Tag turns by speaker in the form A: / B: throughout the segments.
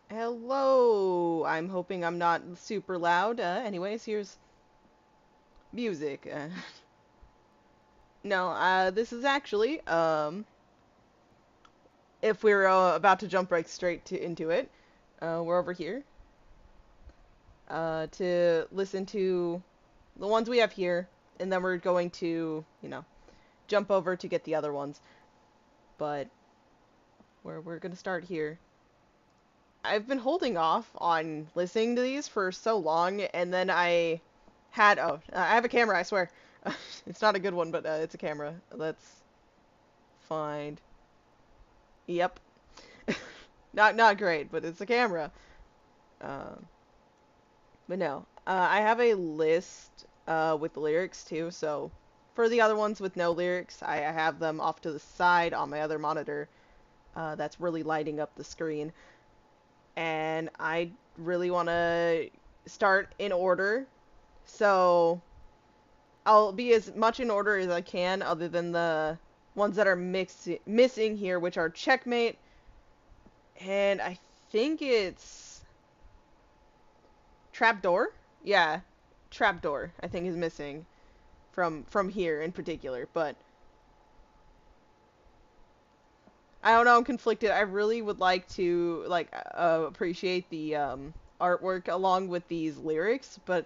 A: Hello! I'm hoping I'm not super loud. Anyways, here's music. No, this is actually, if we're about to jump right straight into it, we're over here, to listen to the ones we have here, and then we're going to, jump over to get the other ones. But we're gonna start here. I've been holding off on listening to these for so long, and then I have a camera, I swear. It's not a good one, but it's a camera. Let's find. Yep. Not great, but it's a camera. Um, but no, I have a list with the lyrics too. So for the other ones with no lyrics, I have them off to the side on my other monitor. That's really lighting up the screen, and I really want to start in order. So I'll be as much in order as I can, other than the ones that are missing here, which are Checkmate, and I think it's Trapdoor. Yeah, Trapdoor. I think is missing from here in particular, but I don't know. I'm conflicted. I really would like to appreciate the artwork along with these lyrics, but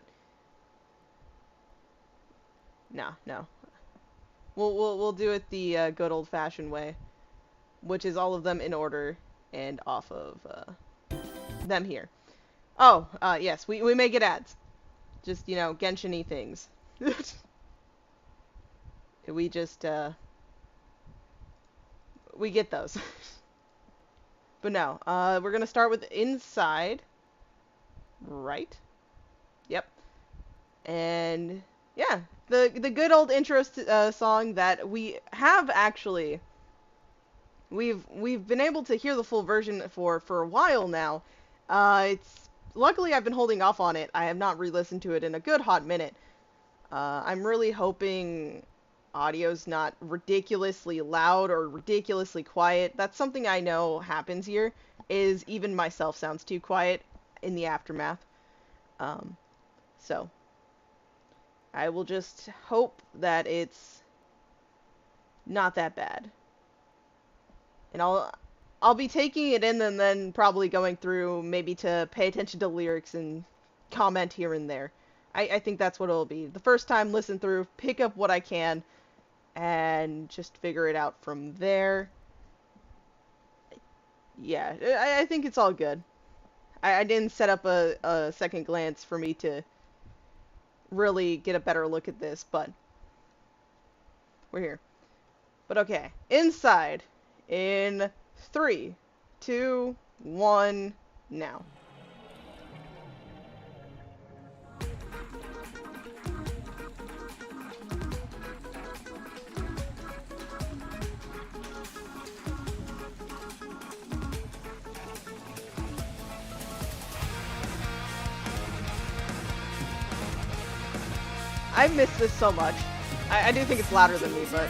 A: no, no. We'll do it the good old-fashioned way, which is all of them in order and off of them here. Oh, yes, we may get ads. Just, Genshin-y things. we just, we get those. But no, we're gonna start with Inside. Right? Yep. And, yeah, the good old intro song that we have actually... We've been able to hear the full version for a while now. It's luckily I've been holding off on it. I have not re-listened to it in a good hot minute. I'm really hoping audio's not ridiculously loud or ridiculously quiet. That's something I know happens here, is even myself sounds too quiet in the aftermath. So I will just hope that it's not that bad. And I'll be taking it in and then probably going through maybe to pay attention to lyrics and comment here and there. I think that's what it'll be. The first time, listen through, pick up what I can, and just figure it out from there. Yeah, I think it's all good. I didn't set up a second glance for me to really get a better look at this, but we're here. But okay, Inside. In 3, 2, 1, now. I miss this so much. I do think it's louder than me, but...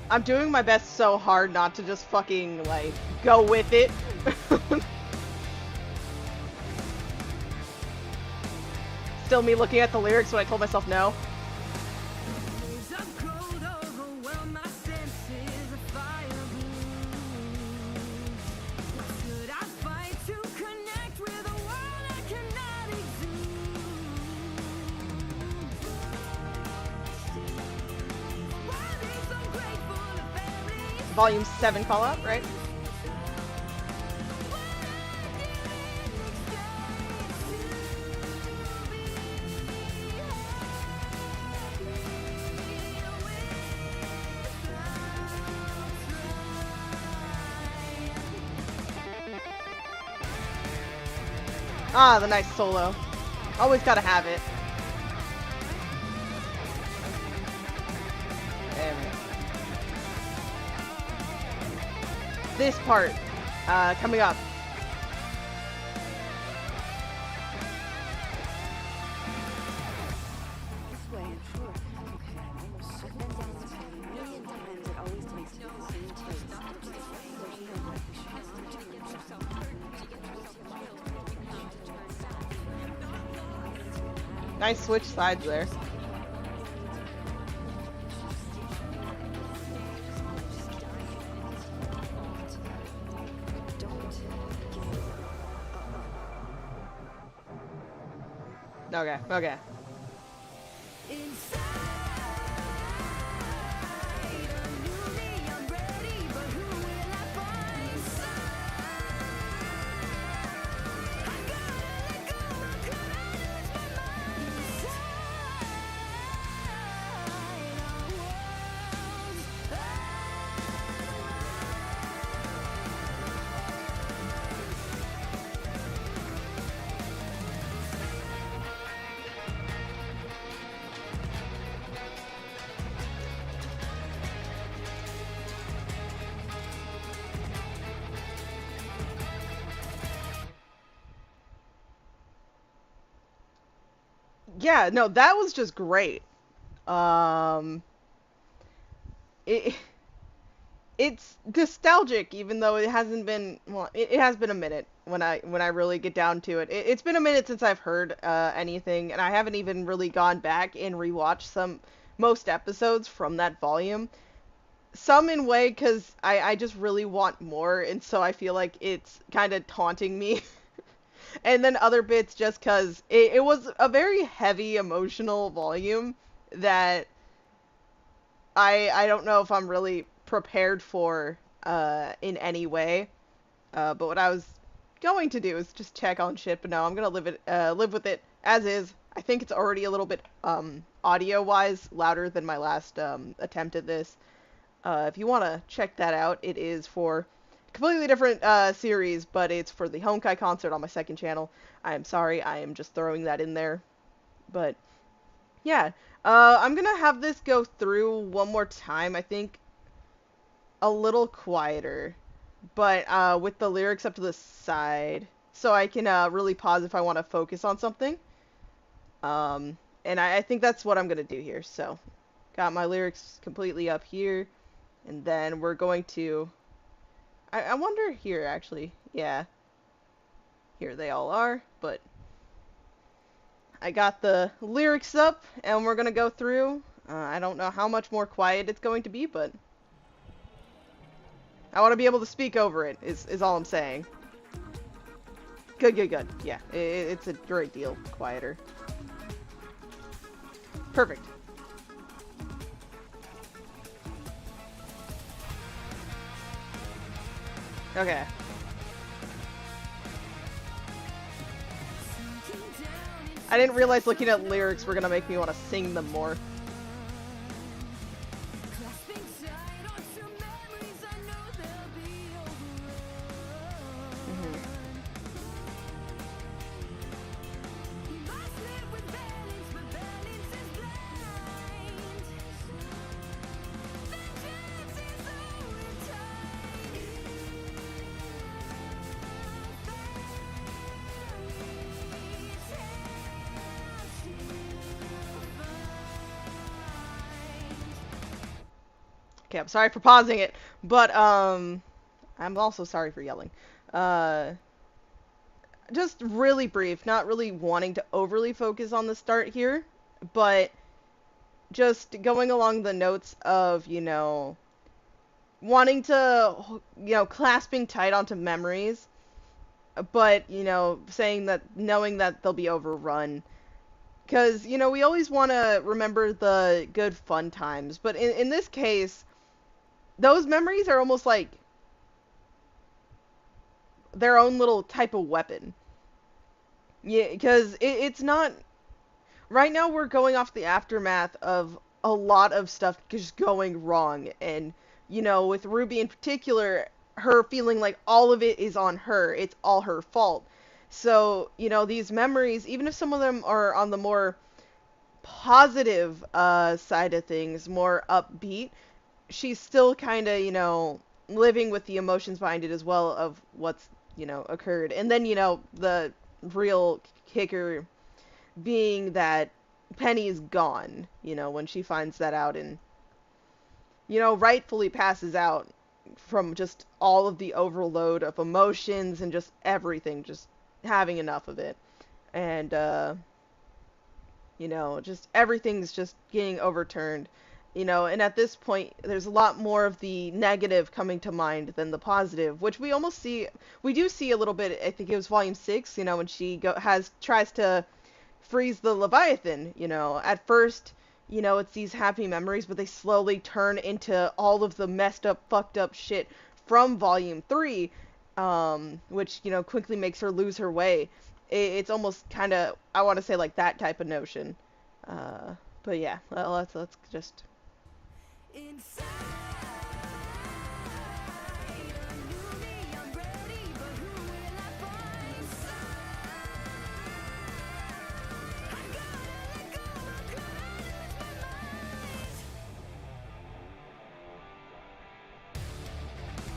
A: I'm doing my best so hard not to just fucking, like, go with it. Still me looking at the lyrics when I told myself no. Volume 7 call out, right? Ah, the nice solo. Always gotta have it. There we go. This part, coming up. Nice switch sides there. Okay, okay. Yeah, no, that was just great. Um, it it's nostalgic, even though it hasn't been. Well, it has been a minute when I really get down to it. It's been a minute since I've heard anything, and I haven't even really gone back and rewatched most episodes from that volume. Some in way because I just really want more, and so I feel like it's kind of taunting me. And then other bits just because it was a very heavy emotional volume that I don't know if I'm really prepared for in any way. But what I was going to do is just check on shit, but no, I'm gonna live with it as is. I think it's already a little bit audio wise louder than my last attempt at this. If you want to check that out, it is for a completely different series, but it's for the Honkai concert on my second channel. I am sorry, I am just throwing that in there. But yeah, I'm gonna have this go through one more time. I think a little quieter, but with the lyrics up to the side, so I can really pause if I want to focus on something. And I think that's what I'm gonna do here. So, got my lyrics completely up here, and then we're going to. I wonder here actually. Yeah, here they all are, but I got the lyrics up, and we're gonna go through. I don't know how much more quiet it's going to be, but I want to be able to speak over it, is all I'm saying. Good, good, good. Yeah, it's a great deal quieter. Perfect. Okay. I didn't realize looking at lyrics were gonna make me want to sing them more. Okay, I'm sorry for pausing it, but I'm also sorry for yelling. Uh, just really brief, not really wanting to overly focus on the start here, but just going along the notes of, wanting to, clasping tight onto memories, but, saying that, knowing that they'll be overrun. Because, we always want to remember the good fun times, but in this case, those memories are almost like their own little type of weapon. Yeah, because it's not. Right now, we're going off the aftermath of a lot of stuff just going wrong. And, with Ruby in particular, her feeling like all of it is on her. It's all her fault. So, these memories, even if some of them are on the more positive side of things, more upbeat, she's still kind of, living with the emotions behind it as well of what's, occurred. And then, the real kicker being that Penny's gone, when she finds that out and, rightfully passes out from just all of the overload of emotions and just everything, just having enough of it. And, just everything's just getting overturned. And at this point, there's a lot more of the negative coming to mind than the positive, which we do see a little bit. I think it was volume 6, when she tries to freeze the Leviathan. At first, it's these happy memories, but they slowly turn into all of the messed up, fucked up shit from volume 3, which, quickly makes her lose her way. It's almost kind of, I want to say, like that type of notion. But yeah, let's just... Inside.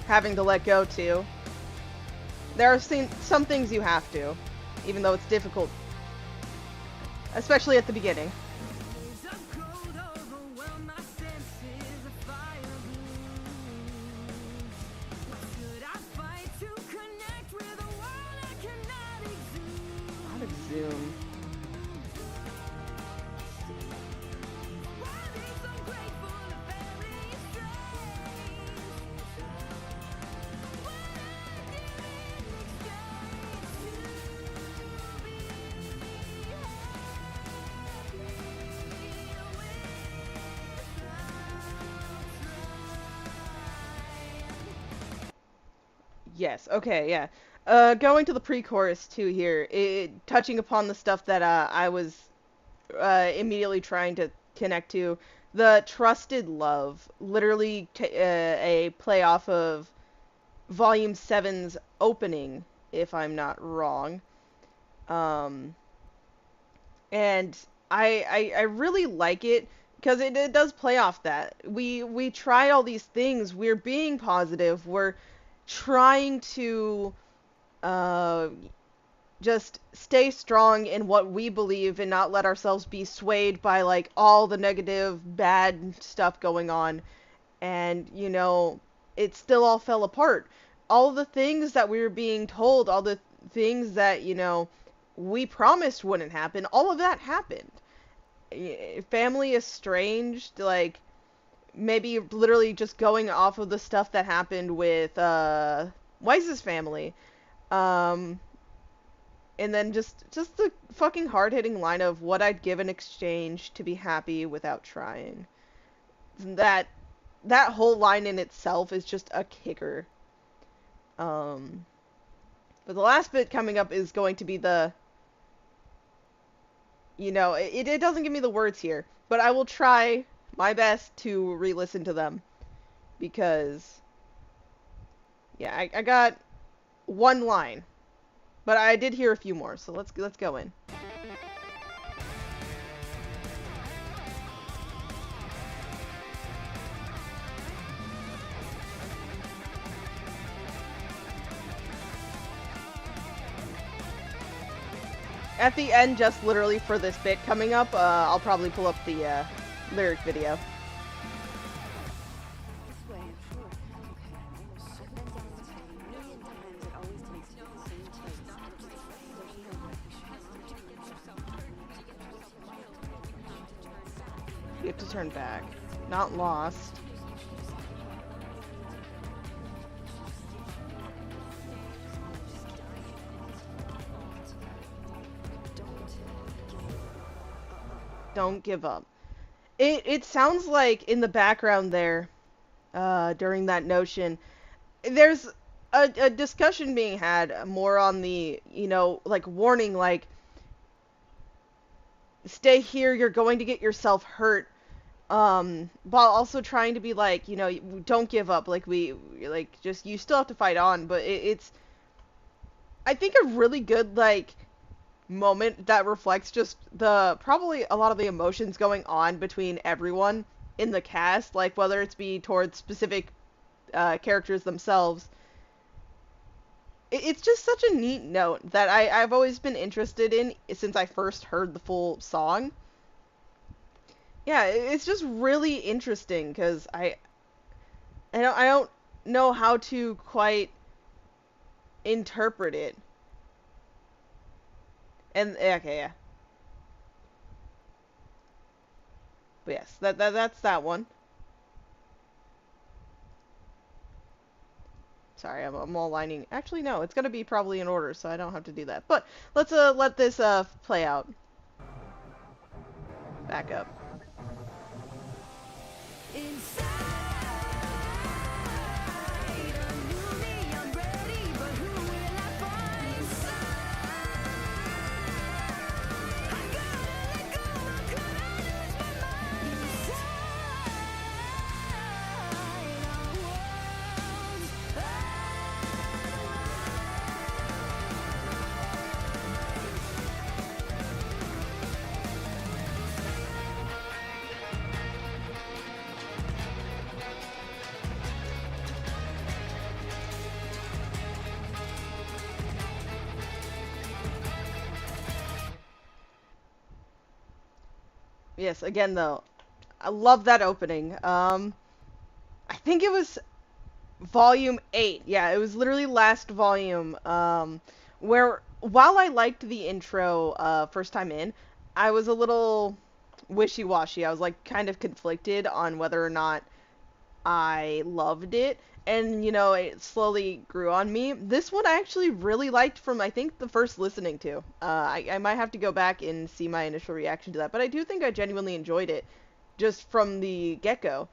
A: Having to let go too. There are some things you have to, even though it's difficult, especially at the beginning. Zoom. Yes, okay, yeah. Going to the pre-chorus too here, touching upon the stuff that I was immediately trying to connect to. The Trusted Love, literally a play off of Volume 7's opening, if I'm not wrong. And I really like it because it does play off that. We try all these things, we're being positive, we're trying to just stay strong in what we believe and not let ourselves be swayed by like all the negative, bad stuff going on. And, it still all fell apart. All the things that we were being told, all the things that, we promised wouldn't happen, all of that happened. Family estranged, like, maybe literally just going off of the stuff that happened with Wise's family. And then just the fucking hard-hitting line of what I'd give in exchange to be happy without trying. That whole line in itself is just a kicker. But the last bit coming up is going to be the... it doesn't give me the words here, but I will try my best to re-listen to them. Because... yeah, I got one line. But I did hear a few more, so let's go in. At the end, just literally for this bit coming up, I'll probably pull up the lyric video. You have to turn back. Not lost. Don't give up. It sounds like in the background there, during that notion. There's a discussion being had more on the, you know, like warning, like, stay here, you're going to get yourself hurt. While also trying to be like, you know, don't give up. Like, just, you still have to fight on. But it's, I think, a really good, like, moment that reflects just probably a lot of the emotions going on between everyone in the cast. Like, whether it's be towards specific characters themselves. It's just such a neat note that I've always been interested in since I first heard the full song. Yeah, it's just really interesting because I don't know how to quite interpret it. And okay, yeah. But yes, that's that one. Sorry, I'm all lining. Actually, no, it's gonna be probably in order, so I don't have to do that. But let's let this play out. Back up. Yes, again though, I love that opening. I think it was volume 8. Yeah, it was literally last volume. Where while I liked the intro first time in, I was a little wishy-washy. I was like kind of conflicted on whether or not I loved it. And, you know, it slowly grew on me. This one I actually really liked from, I think, the first listening to. I might have to go back and see my initial reaction to that. But I do think I genuinely enjoyed it just from the get-go.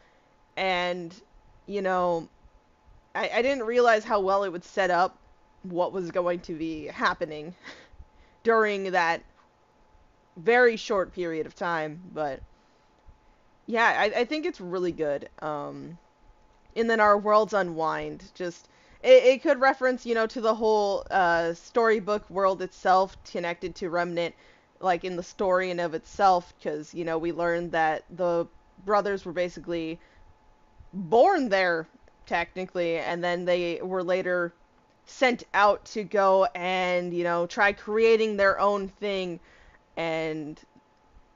A: And, you know, I didn't realize how well it would set up what was going to be happening during that very short period of time. But, yeah, I think it's really good. And then our worlds unwind. Just it could reference, you know, to the whole storybook world itself, connected to Remnant, like in the story and of itself, because, you know, we learned that the brothers were basically born there technically, and then they were later sent out to go and, you know, try creating their own thing, and,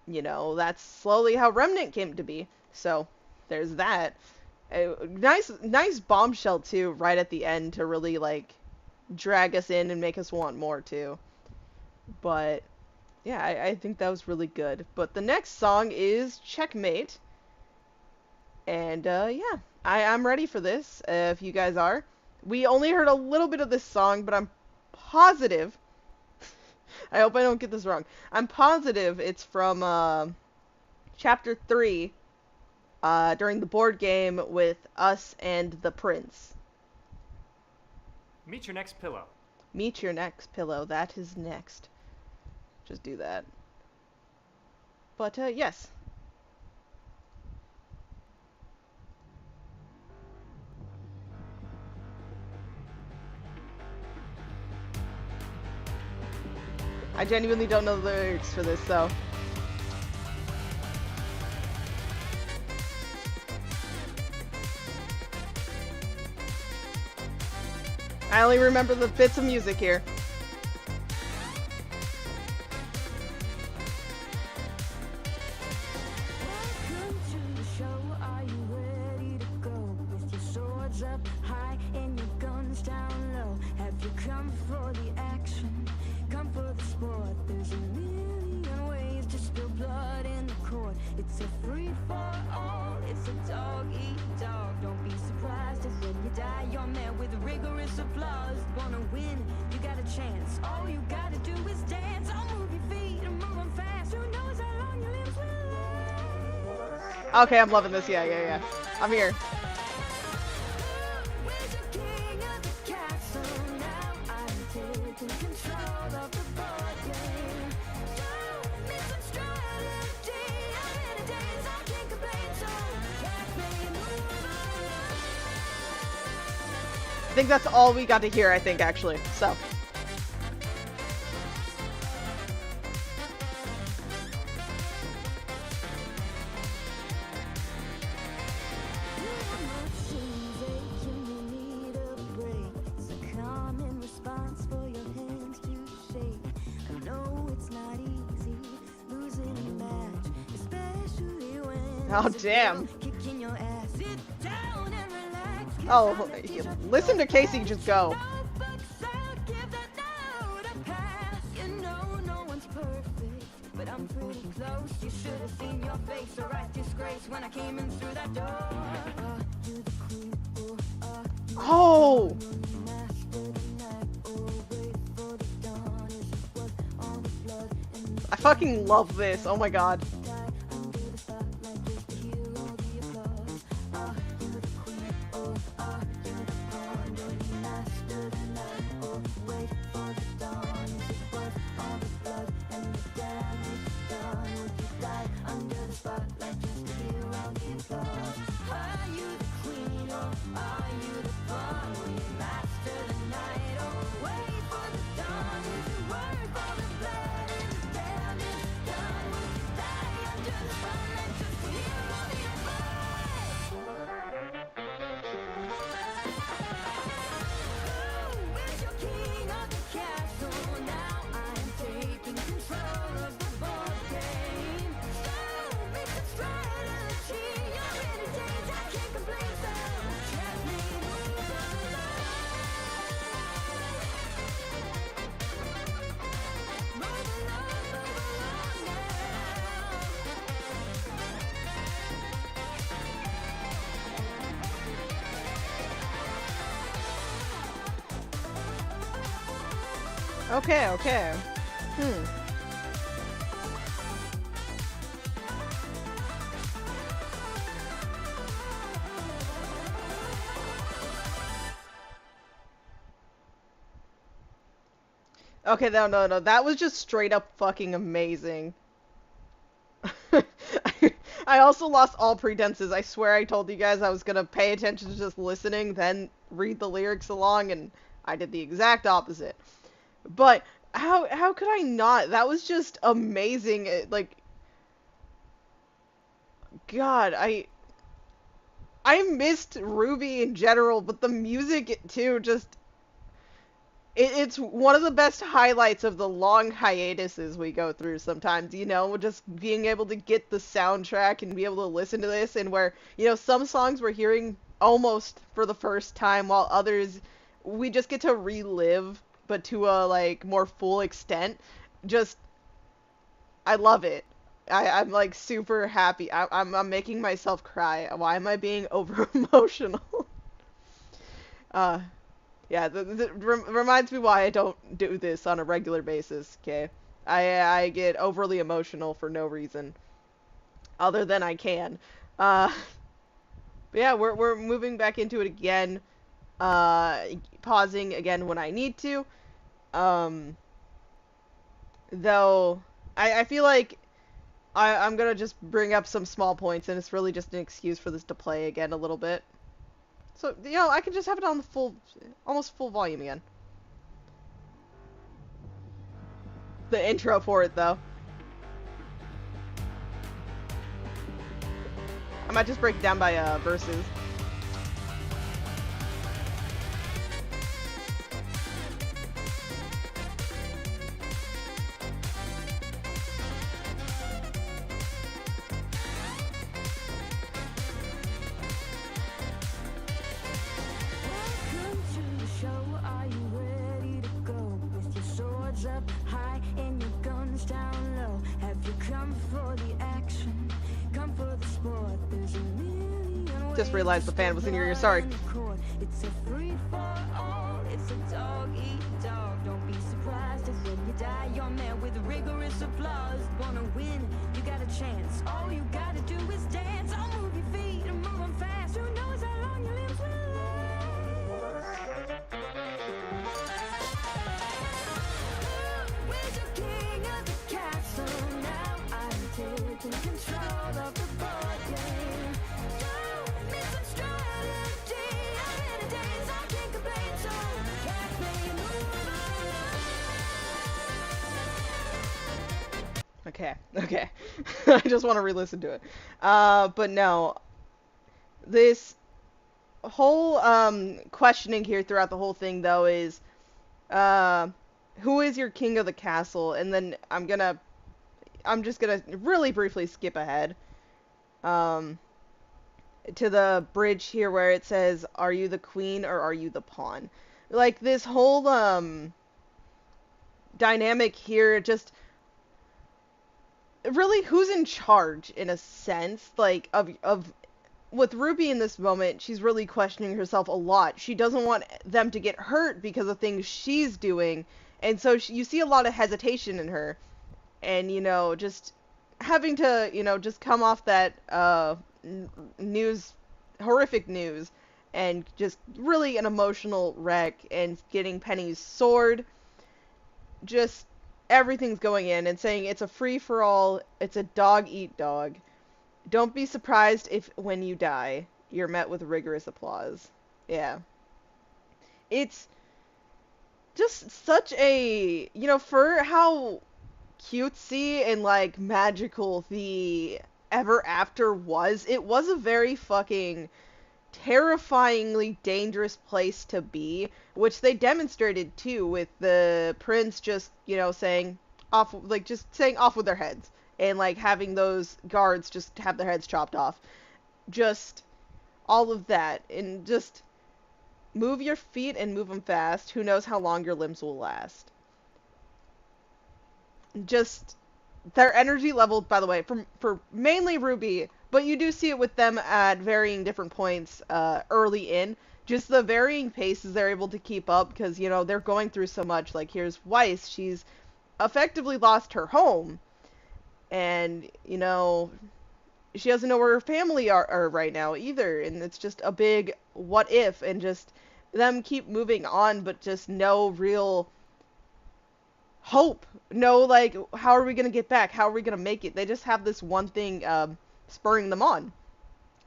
A: you know, that's slowly how Remnant came to be. So there's that. Nice bombshell too, right at the end, to really like drag us in and make us want more too. But yeah, I think that was really good. But the next song is Checkmate, and yeah, I'm ready for this. If you guys are, we only heard a little bit of this song, but I'm positive. I hope I don't get this wrong. I'm positive it's from chapter 3. During the board game with us and the prince.
B: Meet your next pillow.
A: Meet your next pillow. That is next. Just do that. But, yes. I genuinely don't know the lyrics for this, so... I only remember the bits of music here.
C: Welcome to the show. Are you ready to go? With your swords up high and your guns down low. Have you come for the action? Come for the sport. There's a million ways to spill blood in the court. It's a free for all. It's a dog eat dog. Don't be surprised if when you die you're met with rigorous applause. Wanna win? You got a chance. All you gotta do is dance. I'll move your feet and move them fast. Who knows how long your limbs will last?
A: Okay, I'm loving this. Yeah. I'm here. think that's all we got to hear, I think, actually. So.
C: Oh, damn.
A: Oh, listen to Casey just go. Oh! I fucking love this. Oh my god. Okay, okay. Okay, no. That was just straight up fucking amazing. I also lost all pretenses. I swear I told you guys I was gonna pay attention to just listening, then read the lyrics along, and I did the exact opposite. But how could I not? That was just amazing. Like, God, I missed RWBY in general, but the music too, just it's one of the best highlights of the long hiatuses we go through sometimes, you know, just being able to get the soundtrack and be able to listen to this, and where, you know, some songs we're hearing almost for the first time, while others we just get to relive, but to a, like, more full extent. Just, I love it. I'm like super happy. I'm making myself cry. Why am I being over emotional? uh, Yeah, reminds me why I don't do this on a regular basis, okay? I get overly emotional for no reason, other than I can. But yeah, we're moving back into it again, pausing again when I need to. Though, I feel like I'm gonna just bring up some small points, and it's really just an excuse for this to play again a little bit. So, you know, I can just have it on the almost full volume again. The intro for it, though. I might just break it down by, verses.
C: Up high and your guns down low. Have you come for the action? Come for the sport. There's a million
A: Just realized the fan was in your ear. Sorry.
C: It's a free for all. It's a dog eat dog. Don't be surprised if when you die you're met with rigorous applause. Wanna win? You got a chance. All you gotta do is dance. I'll move your feet and move them fast. Who knows how long your limbs will last? Taking control of the board game. Show me some strategy. I'm in a daze, I can't complain.
A: Okay, okay. I just want to re-listen to it. But no, this whole questioning here throughout the whole thing though is uh who is your king of the castle? And then I'm just gonna really briefly skip ahead um to the bridge here where it says, "Are you the queen or are you the pawn?" Like this whole dynamic here, just really who's in charge in a sense, like of with Ruby in this moment, she's really questioning herself a lot. She doesn't want them to get hurt because of things she's doing, and so you see a lot of hesitation in her, and just having to just come off that news, horrific news, and just really an emotional wreck, and getting Penny's sword, just everything's going in and saying it's a free for all, it's a dog eat dog. Don't be surprised if when you die, you're met with rigorous applause. Yeah. It's just such a, for how cutesy and like magical the Ever After was, it was a very fucking terrifyingly dangerous place to be, which they demonstrated too with the prince just, saying off, like just saying off with their heads, and like having those guards just have their heads chopped off. Just all of that, and just move your feet and move them fast. Who knows how long your limbs will last. Just their energy level, by the way, for mainly Ruby, but you do see it with them at varying different points early in. Just the varying paces they're able to keep up because, they're going through so much. Like, here's Weiss. She's effectively lost her home. And, she doesn't know where her family are right now either. And it's just a big what if, and just them keep moving on, but just no real hope. No, like, how are we going to get back? How are we going to make it? They just have this one thing spurring them on.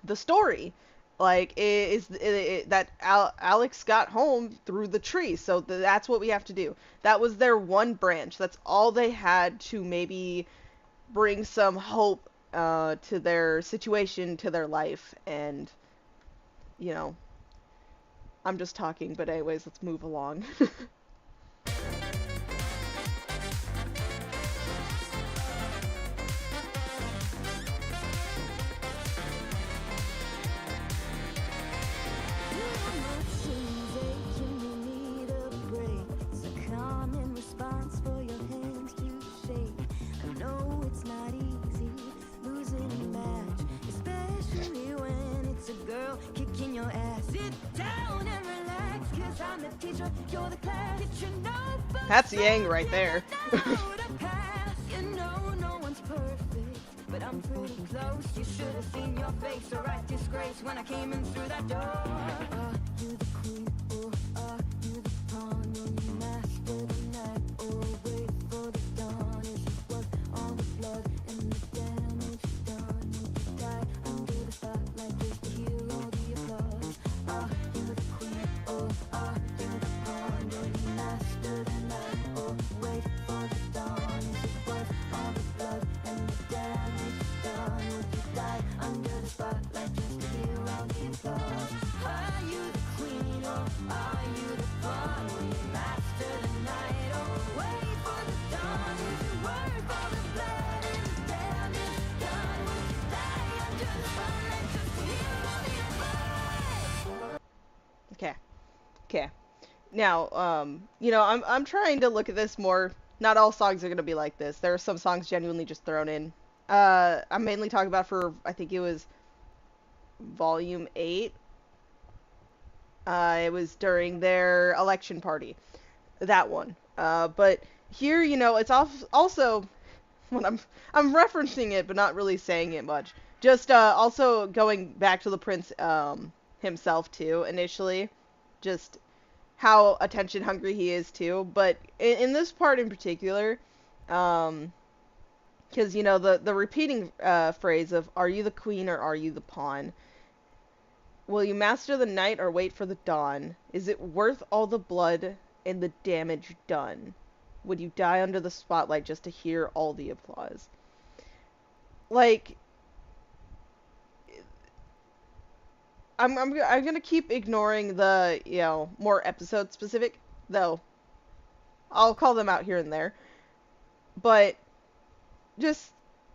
A: The story. Like, that Alex got home through the tree, so that's what we have to do. That was their one branch. That's all they had to maybe bring some hope to their situation, to their life, and, I'm just talking, but anyways, let's move along.
C: Kicking your ass. Sit down and relax, 'cause I'm the teacher, you're the class. You know,
A: That's Yang right there.
C: you know no one's perfect, but I'm pretty close. You should have seen your face, a right disgrace when I came in through that door. Are you the queen or are you the pawn? Will you master the night or wait for the dawn? Is it worth all the blood and the damage done? Will you die under the spotlight just to hear all the applause? Are you the queen or are you the pawn? Will you master the night or wait for the dawn? Is it worth all the blood and the damage done? Will you die under the spotlight just to hear all the applause? Are you the queen or are you the pawn? Will you master the night or wait for the dawn? Is it worth all the blood and the damage done? Will you die under the spotlight just to hear all the applause?
A: Okay. Okay. Now, I'm trying to look at this more. Not all songs are gonna be like this. There are some songs genuinely just thrown in. I'm mainly talking about for, I think it was Volume 8. It was during their election party. That one. But here, it's also when I'm referencing it, but not really saying it much. Just also going back to the prince himself too. Initially, just how attention hungry he is too. But in this part in particular, because the repeating phrase of "Are you the queen or are you the pawn?" Will you master the night or wait for the dawn? Is it worth all the blood and the damage done? Would you die under the spotlight just to hear all the applause? like, I'm gonna keep ignoring the, more episode specific, though I'll call them out here and there. But just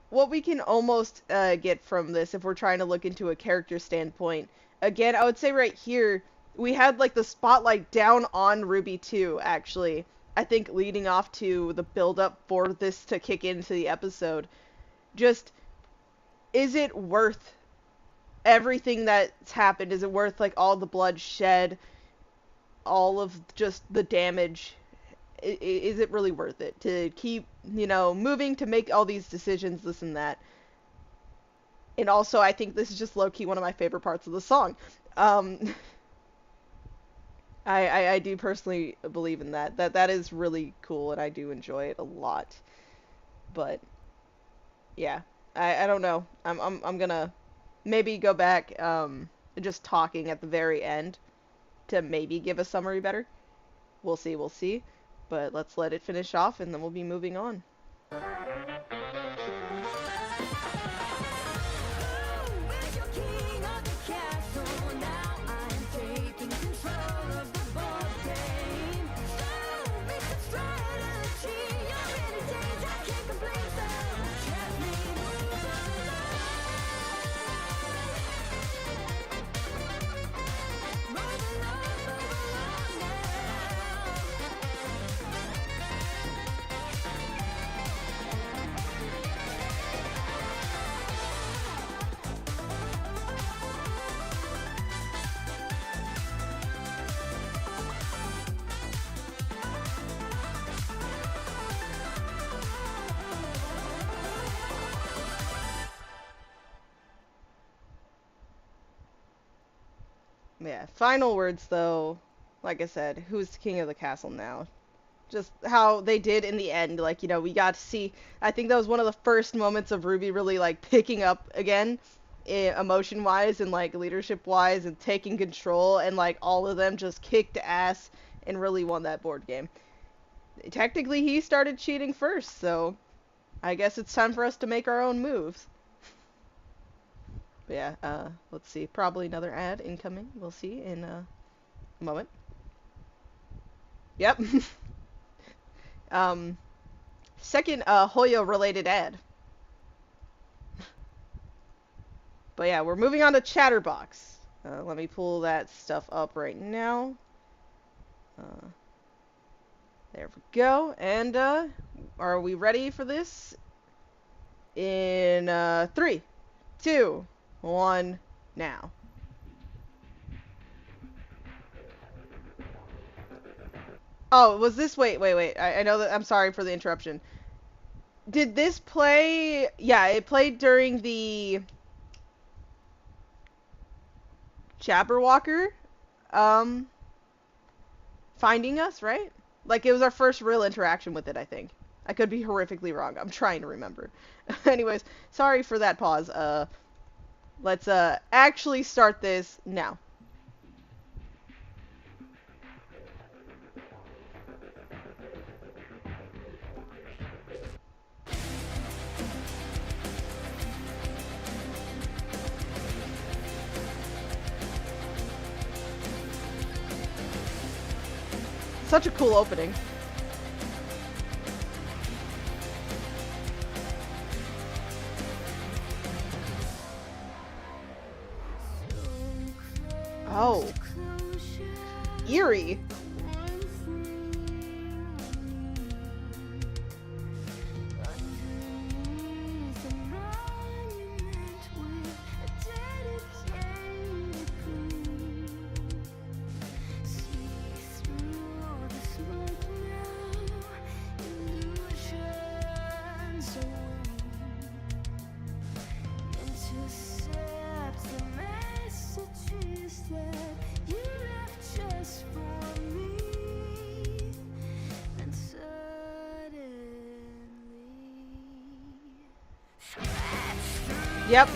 A: what we can almost get from this if we're trying to look into a character standpoint. Again, I would say right here, we had like the spotlight down on Ruby 2, actually. I think leading off to the build up for this to kick into the episode. Just, is it worth everything that's happened? Is it worth like all the blood shed, all of just the damage? Is it really worth it to keep, moving to make all these decisions, this and that? And also, I think this is just low-key one of my favorite parts of the song. Um, I do personally believe in that. That is really cool, and I do enjoy it a lot. But yeah, I don't know. I'm gonna maybe go back just talking at the very end to maybe give a summary better. We'll see, we'll see. But let's let it finish off, and then we'll be moving on. Yeah, final words though, like I said, who's the king of the castle now? Just how they did in the end, like, we got to see, I think that was one of the first moments of Ruby really, like, picking up again, emotion-wise and, like, leadership-wise, and taking control, and, like, all of them just kicked ass and really won that board game. Technically, he started cheating first, so I guess it's time for us to make our own moves. But yeah, let's see. Probably another ad incoming. We'll see in a moment. Yep. Second Hoyo-related ad. But yeah, we're moving on to Chatterbox. Let me pull that stuff up right now. There we go. And are we ready for this? In 3, 2, 1, now. Oh, was this... Wait. I know that... I'm sorry for the interruption. Did this play... Yeah, it played during the... Jabberwocker, finding us, right? Like, it was our first real interaction with it, I think. I could be horrifically wrong. I'm trying to remember. Anyways, sorry for that pause. Let's actually start this now. Such a cool opening. Oh. Eerie. Yep.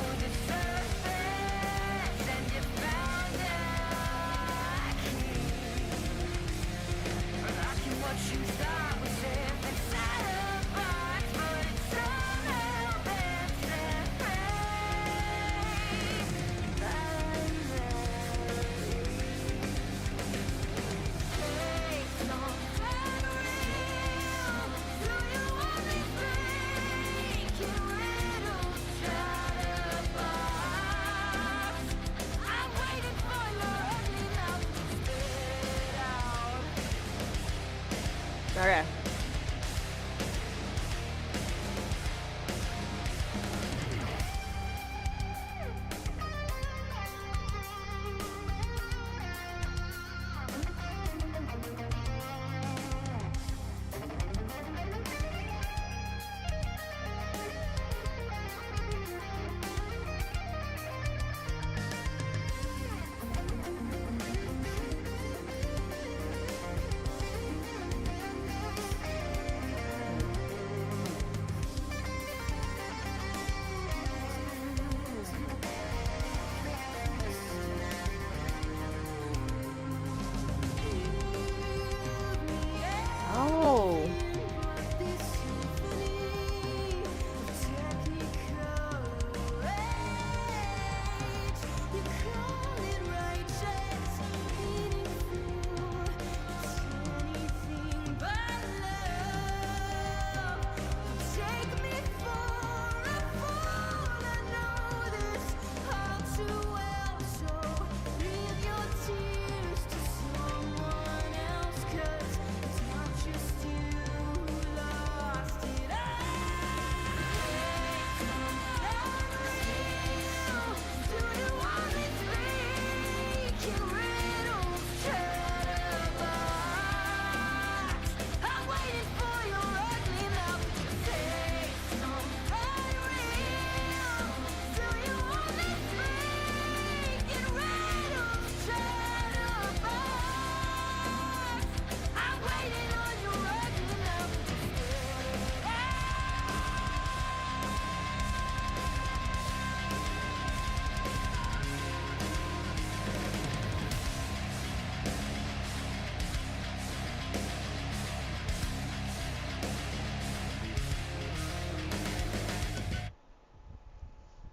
A: Okay. Oh.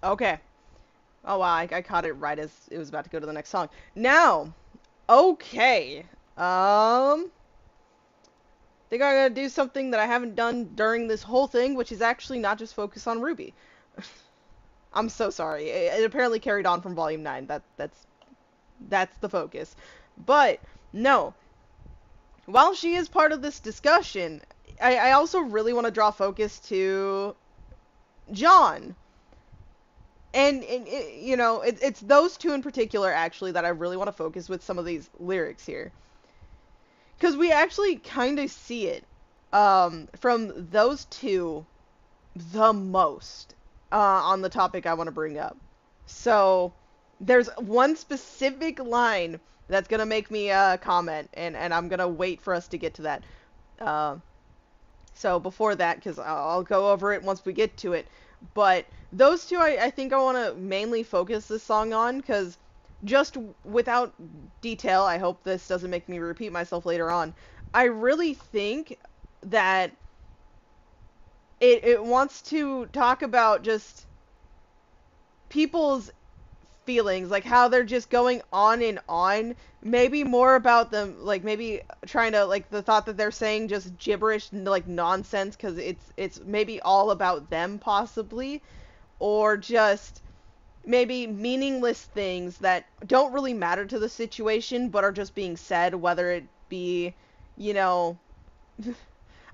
A: Okay. Oh wow, I caught it right as it was about to go to the next song. Now, okay. Think I'm gonna do something that I haven't done during this whole thing, which is actually not just focus on RWBY. I'm so sorry. It apparently carried on from Volume 9. That's the focus. But no. While she is part of this discussion, I also really want to draw focus to John. And you know, it's those two in particular, actually, that I really want to focus with some of these lyrics here. Because we actually kind of see it from those two the most on the topic I want to bring up. So, there's one specific line that's going to make me comment, and I'm going to wait for us to get to that. So, before that, because I'll go over it once we get to it. But those two, I think I want to mainly focus this song on, because just without detail, I hope this doesn't make me repeat myself later on, I really think that it wants to talk about just people's feelings, like how they're just going on and on, maybe more about them, like maybe trying to, like, the thought that they're saying just gibberish, like nonsense, because it's maybe all about them possibly, or just maybe meaningless things that don't really matter to the situation but are just being said, whether it be, you know,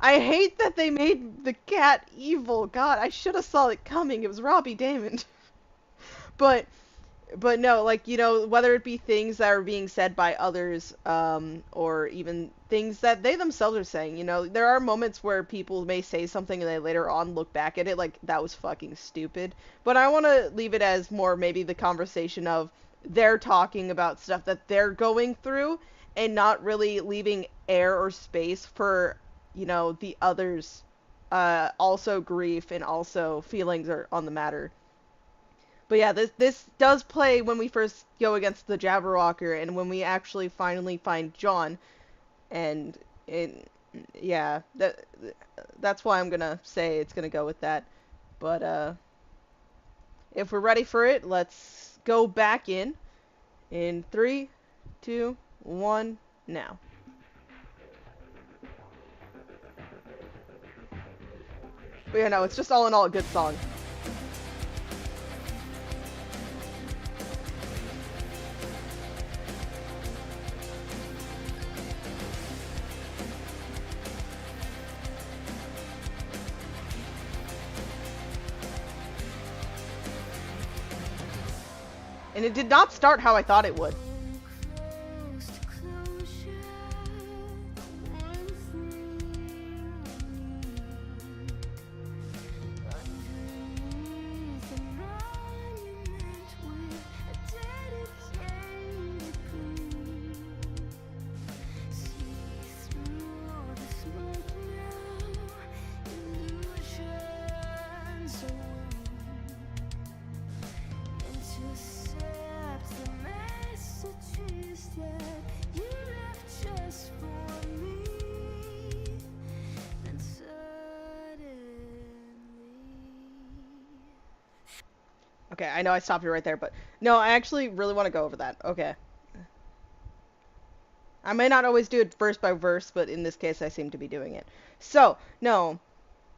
A: I hate that they made the cat evil. God, I should have saw it coming. It was Robbie Damon. but but no, like, you know, whether it be things that are being said by others, or even things that they themselves are saying, you know, there are moments where people may say something and they later on look back at it like, that was fucking stupid. But I want to leave it as more maybe the conversation of they're talking about stuff that they're going through and not really leaving air or space for, you know, the others, also grief and also feelings are on the matter. But yeah, this does play when we first go against the Jabberwocker and when we actually finally find John, and yeah, that's why I'm gonna say it's gonna go with that. But if we're ready for it, let's go back in 3, 2, 1, now. But yeah, no, it's just all in all a good song. And it did not start how I thought it would.
C: Close to closure, one thing underneath a monument with a dedicated plea. See through the smoke now, illusions intercept the messages that you left just for me. Then suddenly.
A: Okay, I know I stopped you right there, but no, I actually really want to go over that. Okay. I may not always do it verse by verse, but in this case I seem to be doing it. So, no.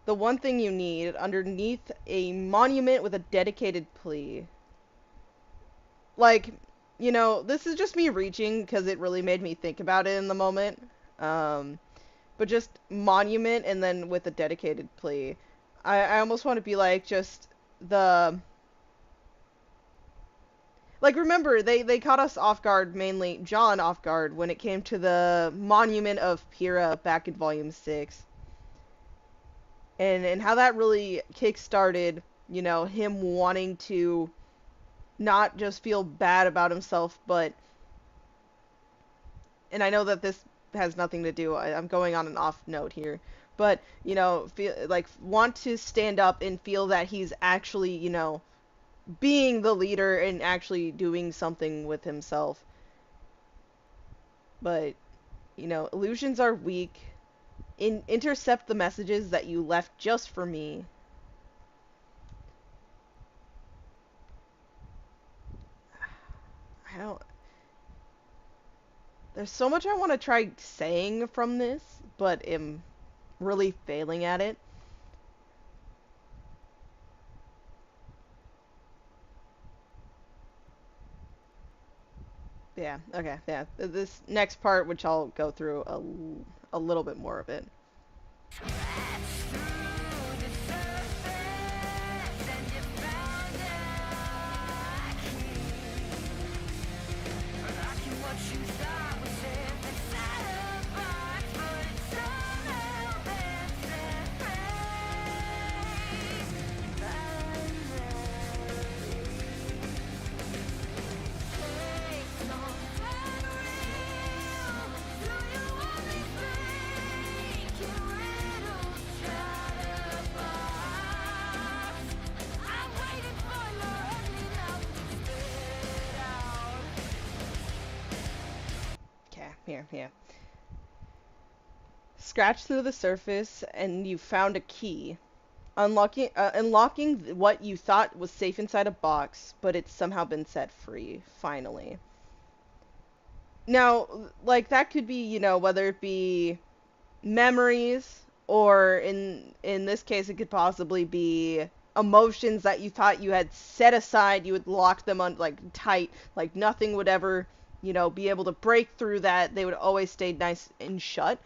A: The one thing you need underneath a monument with a dedicated plea. Like, you know, this is just me reaching because it really made me think about it in the moment. But just monument and then with a dedicated plea. I almost want to be like just the... Like, remember, they caught us off guard, mainly John off guard, when it came to the Monument of Pyrrha back in Volume 6. And how that really kick-started, you know, him wanting to not just feel bad about himself, but... And I know that this has nothing to do, I'm going on an off note here, but, you know, feel like, want to stand up and feel that he's actually, you know, being the leader and actually doing something with himself. But, you know, illusions are weak. Intercept the messages that you left just for me. I don't... There's so much I want to try saying from this, but am really failing at it. Yeah, okay, yeah. This next part, which I'll go through a little bit more of it. Here. Scratch through the surface, and you found a key. Unlocking what you thought was safe inside a box, but it's somehow been set free, finally. Now, like, that could be, you know, whether it be memories, or in this case, it could possibly be emotions that you thought you had set aside, you would lock them on, like, tight, like nothing would ever... you know, be able to break through that. They would always stay nice and shut.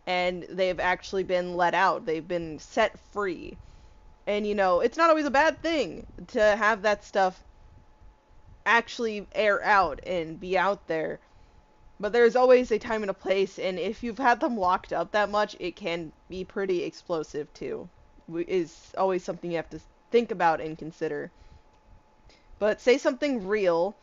A: And they've actually been let out. They've been set free. And, you know, it's not always a bad thing to have that stuff actually air out and be out there. But there's always a time and a place, and if you've had them locked up that much, it can be pretty explosive too. Is always something you have to think about and consider. But say something real.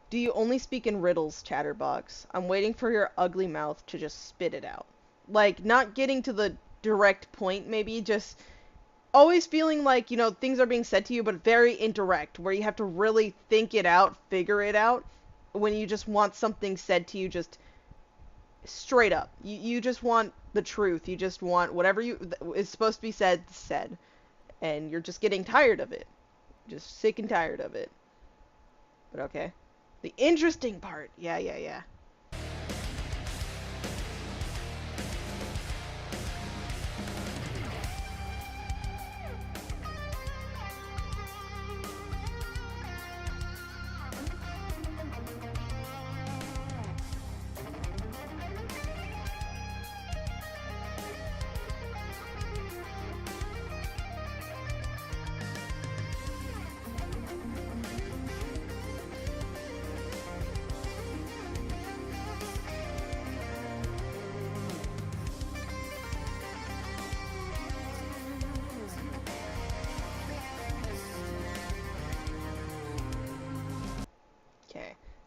A: Do you only speak in riddles, Chatterbox? I'm waiting for your ugly mouth to just spit it out. Like, not getting to the direct point, maybe, just always feeling like, you know, things are being said to you, but very indirect, where you have to really think it out, figure it out, when you just want something said to you just straight up. You just want the truth. You just want whatever is supposed to be said. And you're just getting tired of it. Just sick and tired of it. But okay. The interesting part. Yeah.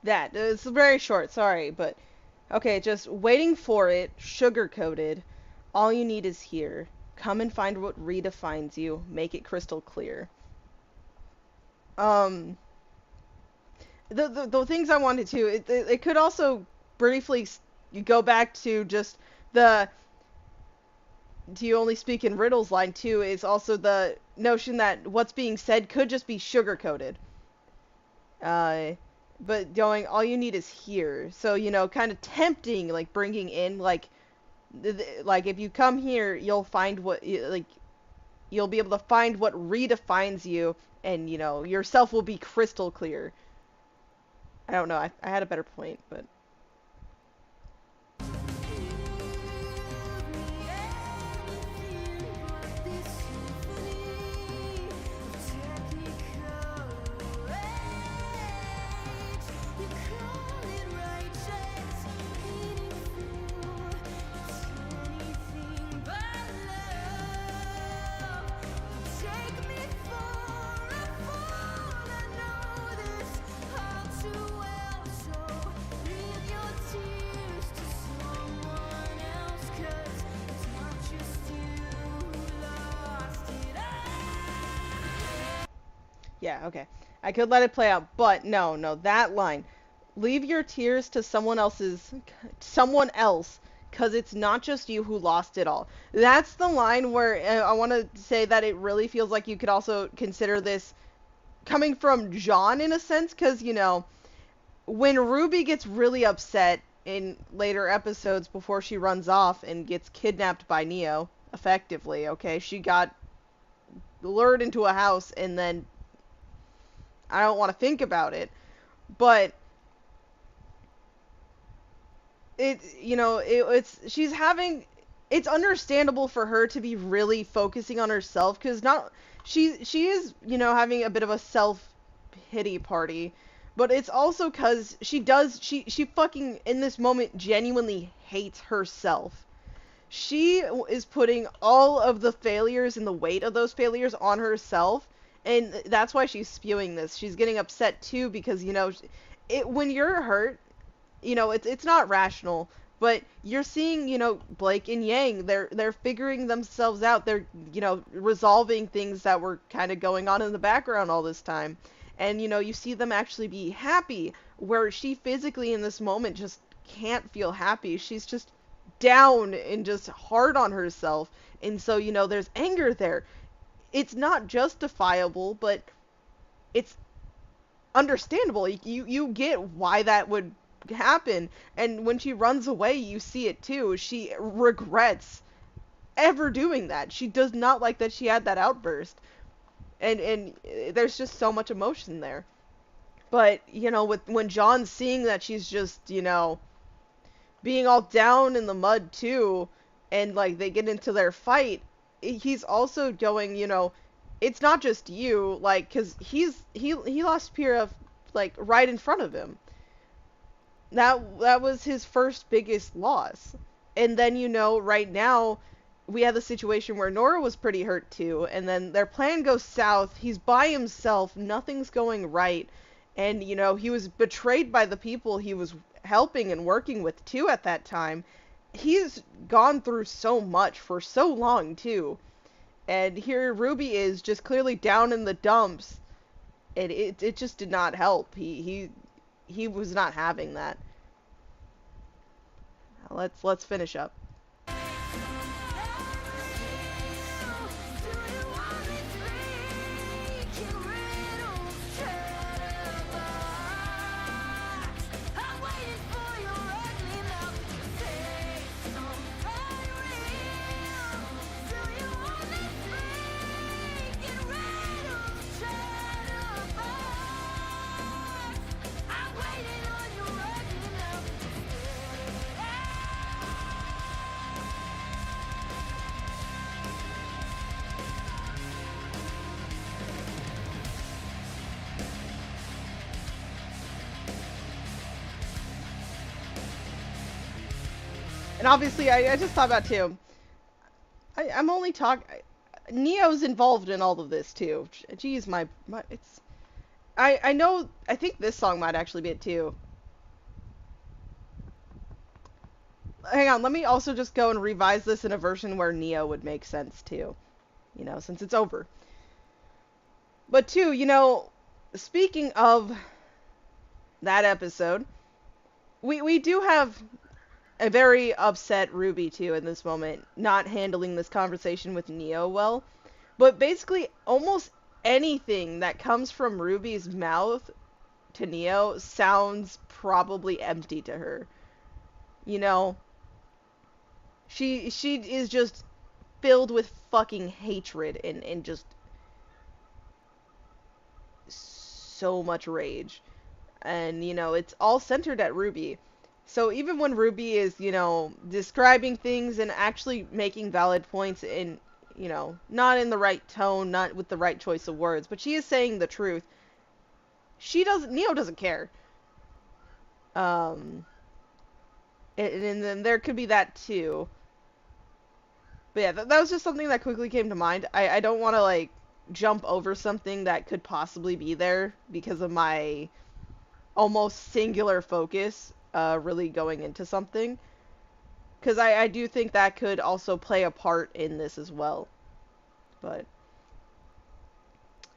A: That it's very short, sorry, but okay, just waiting for it, sugar coated. All you need is here. Come and find what redefines you. Make it crystal clear. Um, the things I wanted to, it could also briefly go back to just the do you only speak in riddles line too is also the notion that what's being said could just be sugar coated. Uh, but going all you need is here. So, kind of tempting, like bringing in like if you come here, you'll find what like you'll be able to find what redefines you, and yourself will be crystal clear. I don't know. I had a better point, but yeah, okay. I could let it play out, but no, that line. Leave your tears to someone else, cuz it's not just you who lost it all. That's the line where I want to say that it really feels like you could also consider this coming from John in a sense, cuz when Ruby gets really upset in later episodes before she runs off and gets kidnapped by Neo, effectively, okay? She got lured into a house and then I don't want to think about it, but it's she's having it's understandable for her to be really focusing on herself cuz not she is, having a bit of a self pity party, but it's also cuz she fucking in this moment genuinely hates herself. She is putting all of the failures and the weight of those failures on herself, and that's why she's spewing this. She's getting upset too because when you're hurt, it's not rational, but you're seeing Blake and Yang, they're figuring themselves out. They're resolving things that were kind of going on in the background all this time, and you see them actually be happy, where she physically in this moment just can't feel happy. She's just down and just hard on herself, and so there's anger there. It's not justifiable, but it's understandable. You get why that would happen, and when she runs away, you see it too. She regrets ever doing that. She does not like that she had that outburst, and there's just so much emotion there. But when John's seeing that she's just being all down in the mud too, and like they get into their fight, he's also going, it's not just you, like, cause he lost Pyrrha like right in front of him. That was his first biggest loss, and then right now we have the situation where Nora was pretty hurt too, and then their plan goes south. He's by himself, nothing's going right, and he was betrayed by the people he was helping and working with too at that time. He's gone through so much for so long too, and here Ruby is just clearly down in the dumps, and it just did not help. He was not having that. Let's finish up. And obviously, I just thought about too. I'm only talking. Neo's involved in all of this too. Jeez, my it's. I know. I think this song might actually be it too. hang on, let me also just go and revise this in a version where Neo would make sense too. You know, since it's over. But two, you know, speaking of that episode, we do have a very upset Ruby too in this moment, not handling this conversation with Neo well. But basically, almost anything that comes from Ruby's mouth to Neo sounds probably empty to her. You know, she is just filled with fucking hatred and just so much rage. And, you know, it's all centered at Ruby. So even when Ruby is, you know, describing things and actually making valid points in, you know, not in the right tone, not with the right choice of words, but she is saying the truth, Neo doesn't care. And then there could be that too. But yeah, that was just something that quickly came to mind. I don't want to, like, jump over something that could possibly be there because of my almost singular focus really going into something. Because I do think that could also play a part in this as well. But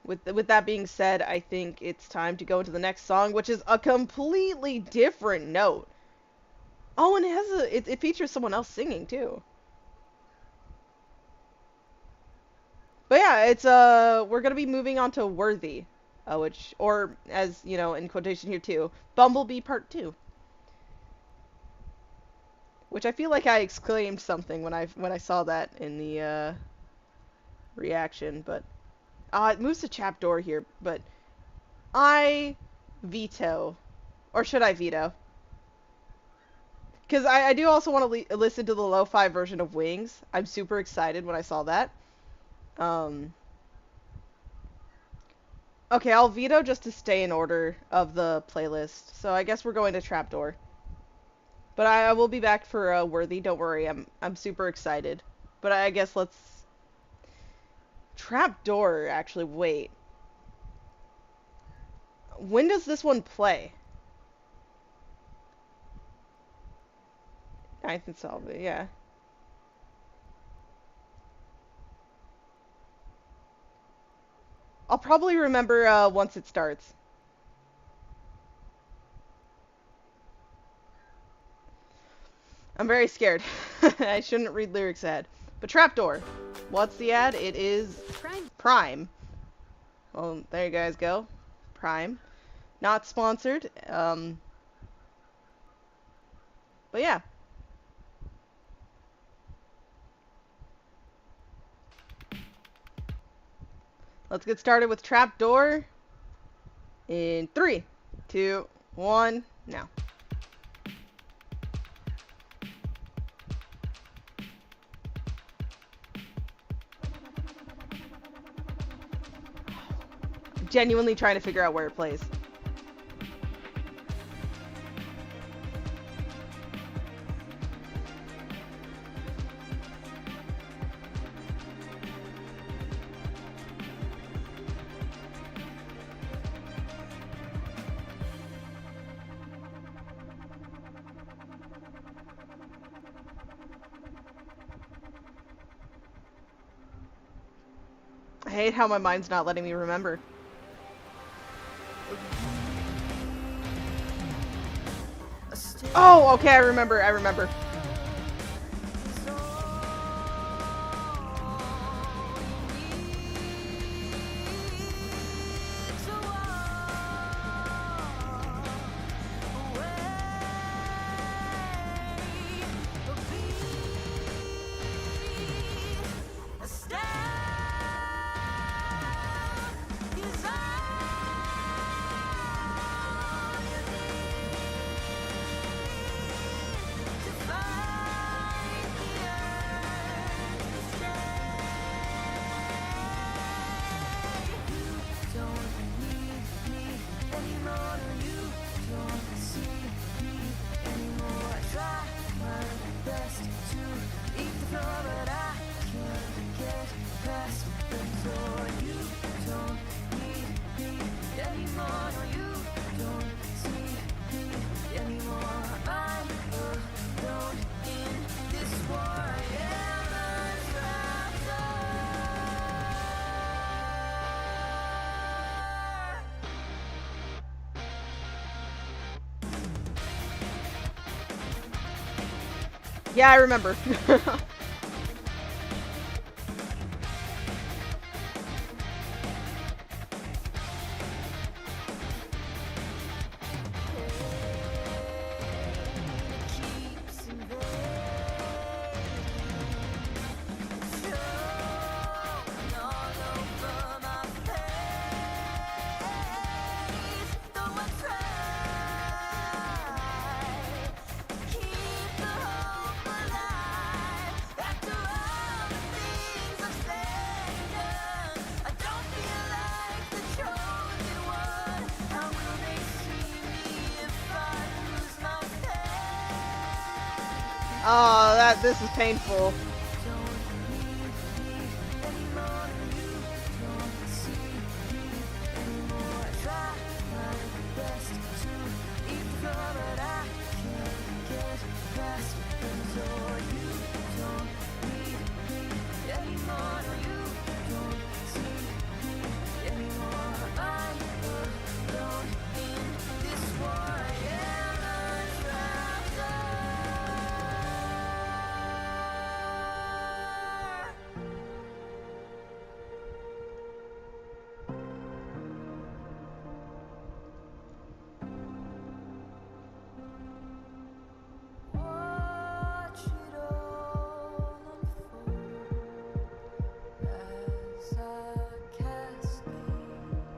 A: with that being said, I think it's time to go into the next song, which is a completely different note. Oh, and it features someone else singing too. But yeah, it's we're gonna be moving on to Worthy, which, or as you know, in quotation here too, Bumblebee Part 2. Which I feel like I exclaimed something when I saw that in the reaction, but it moves to Trapdoor here, but I veto, or should I veto? Because I do also want to listen to the lo-fi version of Wings. I'm super excited when I saw that. Okay, I'll veto just to stay in order of the playlist. So I guess we're going to Trapdoor. But I will be back for Worthy. Don't worry, I'm super excited. But I guess let's Trapdoor. Actually, wait. When does this one play? 9th installment, yeah. I'll probably remember once it starts. I'm very scared. I shouldn't read lyrics ahead. But Trapdoor. What's the ad? It is Prime. Well, there you guys go. Prime. Not sponsored. But yeah. Let's get started with Trapdoor. In 3, 2, 1, now. Genuinely trying to figure out where it plays. I hate how my mind's not letting me remember. Oh, okay, I remember. Yeah, I remember.
C: keeps invading. All over my face, though I try, keep the hope alive. After all the things I've said and done, I don't feel like the chosen one. How will they see me if I lose my faith?
A: Oh, this is painful.
C: Watch it all unfold as I cascade below.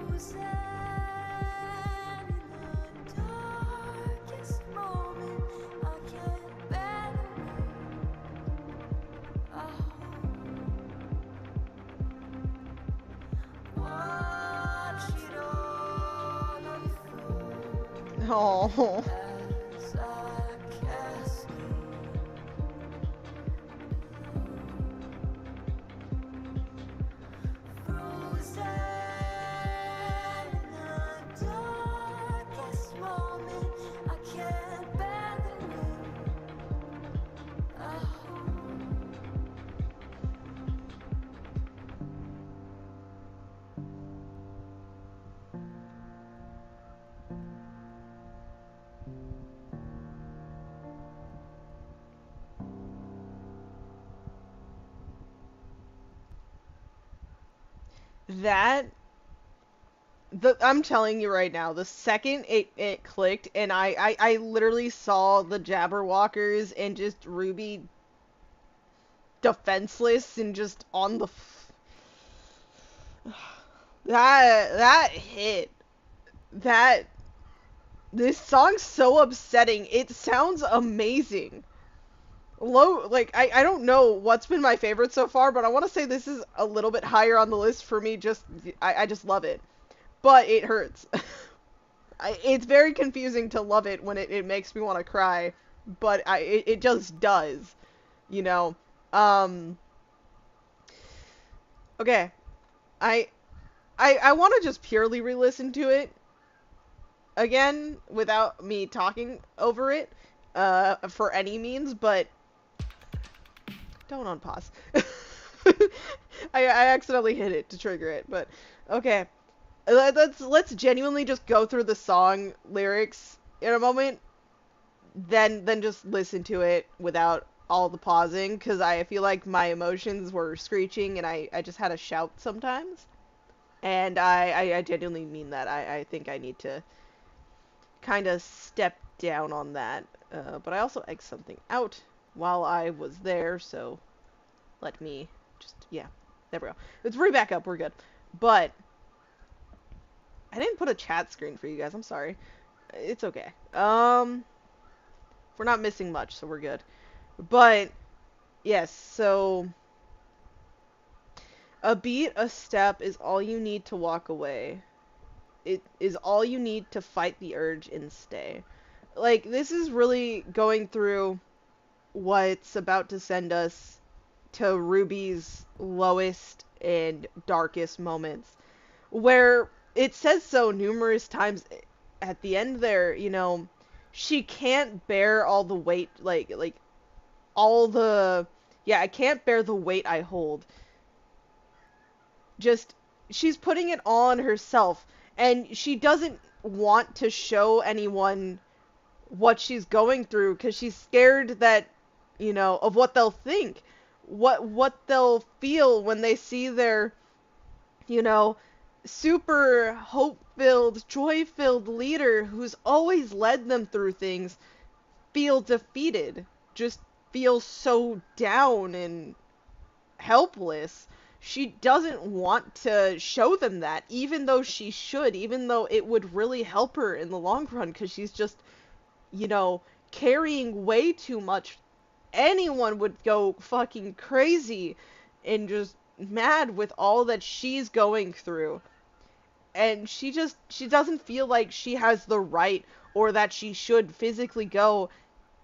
C: Frozen in the darkest moment, I can't bear the weight I hold. Watch it all unfold
A: Oh.
C: as I cascade below. Frozen in the darkest moment, I can't bear the weight I hold.
A: That I'm telling you right now, the second it clicked and I literally saw the Jabberwockers and just Ruby defenseless and just on the that hit. That this song's so upsetting. It sounds amazing. I don't know what's been my favorite so far, but I want to say this is a little bit higher on the list for me. I just love it, but it hurts. It's very confusing to love it when it makes me want to cry, but it just does, you know. Um, okay, I I want to just purely re-listen to it again without me talking over it, for any means, but don't unpause. I accidentally hit it to trigger it, but okay. Let's genuinely just go through the song lyrics in a moment, then just listen to it without all the pausing, because I feel like my emotions were screeching and I just had to shout sometimes. And I genuinely mean that. I think I need to kind of step down on that. But I also egged something out while I was there, so let me just, yeah, there we go. It's right back up, we're good. But I didn't put a chat screen for you guys, I'm sorry. It's okay. We're not missing much, so we're good. But, yes, so a beat, a step is all you need to walk away. It is all you need to fight the urge and stay. Like, this is really going through what's about to send us to Ruby's lowest and darkest moments, where it says so numerous times at the end there, she can't bear all the weight, like all the, yeah, I can't bear the weight I hold. Just, she's putting it on herself, and she doesn't, want to show anyone what she's going through because she's scared that, of what they'll think, what they'll feel when they see their, you know, super hope-filled, joy-filled leader who's always led them through things feel defeated, just feel so down and helpless. She doesn't want to show them that, even though she should, even though it would really help her in the long run, because she's just, carrying way too much. Anyone would go fucking crazy and just mad with all that she's going through. And she doesn't feel like she has the right or that she should physically go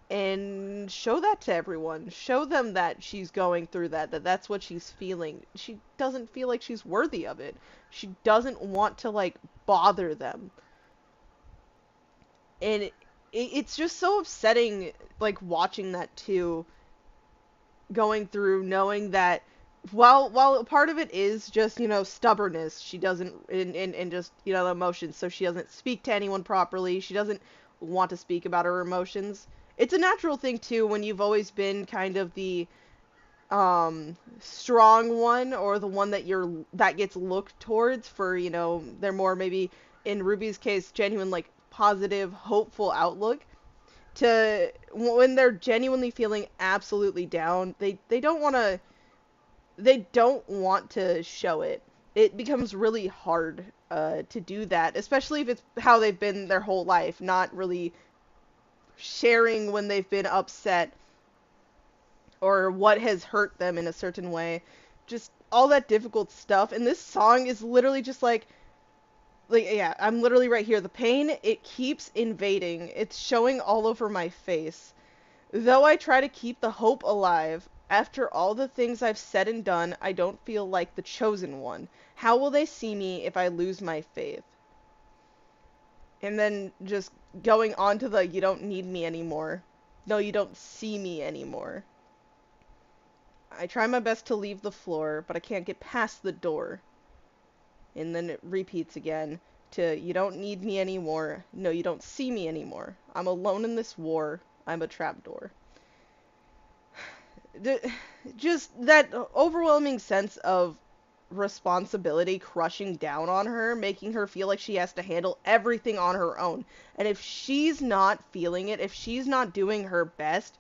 A: and show that to everyone. Show them that she's going through that's what she's feeling. She doesn't feel like she's worthy of it. She doesn't want to, like, bother them. And it's just so upsetting, like, watching that too. Going through, knowing that while part of it is just, stubbornness, she doesn't, and just, the emotions, so she doesn't speak to anyone properly, she doesn't want to speak about her emotions. It's a natural thing, too, when you've always been kind of the, strong one, or the one that gets looked towards for, they're more, maybe, in RWBY's case, genuine, like, positive, hopeful outlook. To, when they're genuinely feeling absolutely down, they don't want to show it. It becomes really hard to do that, especially if it's how they've been their whole life, not really sharing when they've been upset or what has hurt them in a certain way. Just all that difficult stuff. And this song is literally just like, yeah, I'm literally right here. The pain, it keeps invading. It's showing all over my face. Though I try to keep the hope alive, after all the things I've said and done, I don't feel like the chosen one. How will they see me if I lose my faith? And then just going on to the, you don't need me anymore. No, you don't see me anymore. I try my best to leave the floor, but I can't get past the door. And then it repeats again to, you don't need me anymore. No, you don't see me anymore. I'm alone in this war. I'm a trapdoor. Just that overwhelming sense of responsibility crushing down on her, making her feel like she has to handle everything on her own. And if she's not feeling it, if she's not doing her best,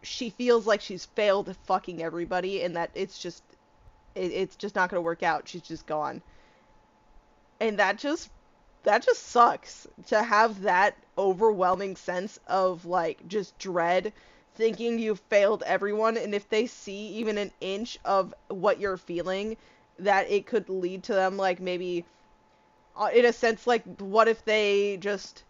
A: she feels like she's failed fucking everybody, and that it's just not going to work out. She's just gone. And that just sucks to have that overwhelming sense of, like, just dread, thinking you've failed everyone, and if they see even an inch of what you're feeling, that it could lead to them, like, maybe, in a sense, like, what if they just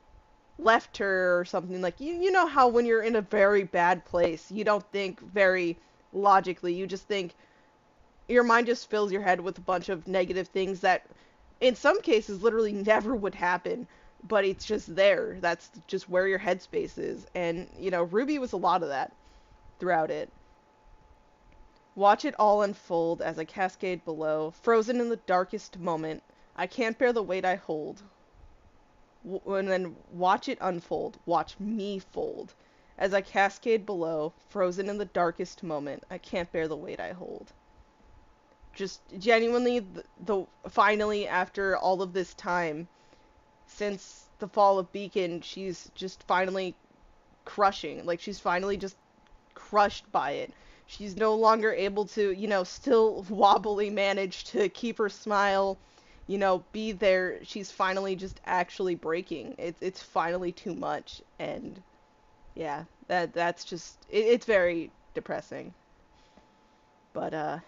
A: left her or something? Like, you know how when you're in a very bad place, you don't think very logically, you just think, your mind just fills your head with a bunch of negative things that, in some cases, literally never would happen, but it's just there. That's just where your headspace is. And, RWBY was a lot of that throughout it. Watch it all unfold as I cascade below, frozen in the darkest moment. I can't bear the weight I hold. And then watch it unfold. Watch me fold. As I cascade below, frozen in the darkest moment. I can't bear the weight I hold. Just genuinely, finally, after all of this time, since the fall of Beacon, she's just finally crushing. Like, she's finally just crushed by it. She's no longer able to, still wobbly manage to keep her smile, be there. She's finally just actually breaking. It's finally too much. And, yeah, that's just, it's very depressing. But,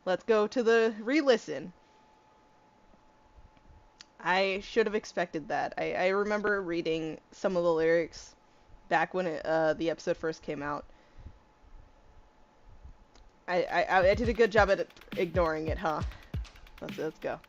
A: let's go to the re-listen. I should have expected that. I remember reading some of the lyrics back when the episode first came out. I did a good job at ignoring it, huh? Let's go.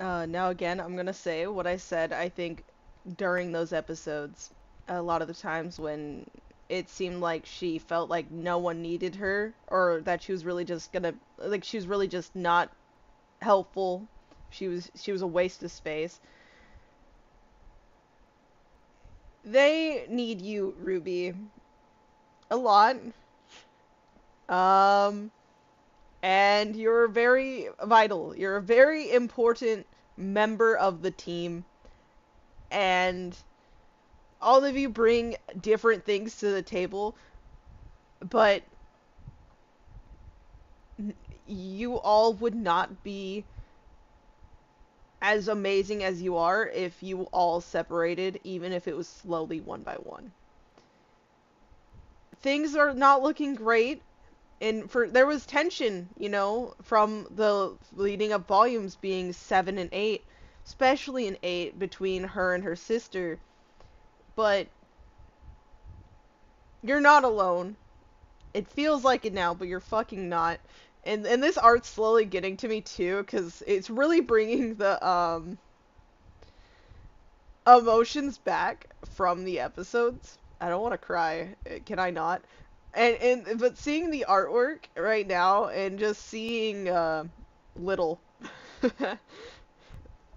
A: Now again, I'm gonna say what I said, I think, during those episodes. A lot of the times when it seemed like she felt like no one needed her, or that she was really just gonna, like, she was really just not helpful. She was a waste of space. They need you, Ruby, a lot. Um, and you're very vital. You're a very important member of the team, and all of you bring different things to the table, but you all would not be as amazing as you are if you all separated, even if it was slowly one by one. Things are not looking great, and there was tension, from the leading up volumes being 7 and 8, especially in 8 between her and her sister. But you're not alone. It feels like it now, but you're fucking not. And this art's slowly getting to me too, because it's really bringing the emotions back from the episodes. I don't want to cry. Can I not? But seeing the artwork right now and just seeing little,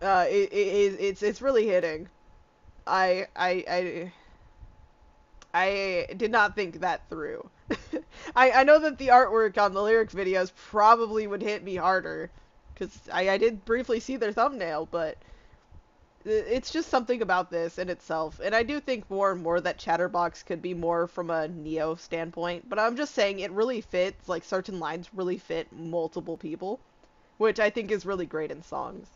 A: it's really hitting. I I I I did not think that through. I know that the artwork on the lyric videos probably would hit me harder, because I did briefly see their thumbnail, but it's just something about this in itself. And I do think more and more that Chatterbox could be more from a Neo standpoint, but I'm just saying it really fits, like certain lines really fit multiple people, which I think is really great in songs.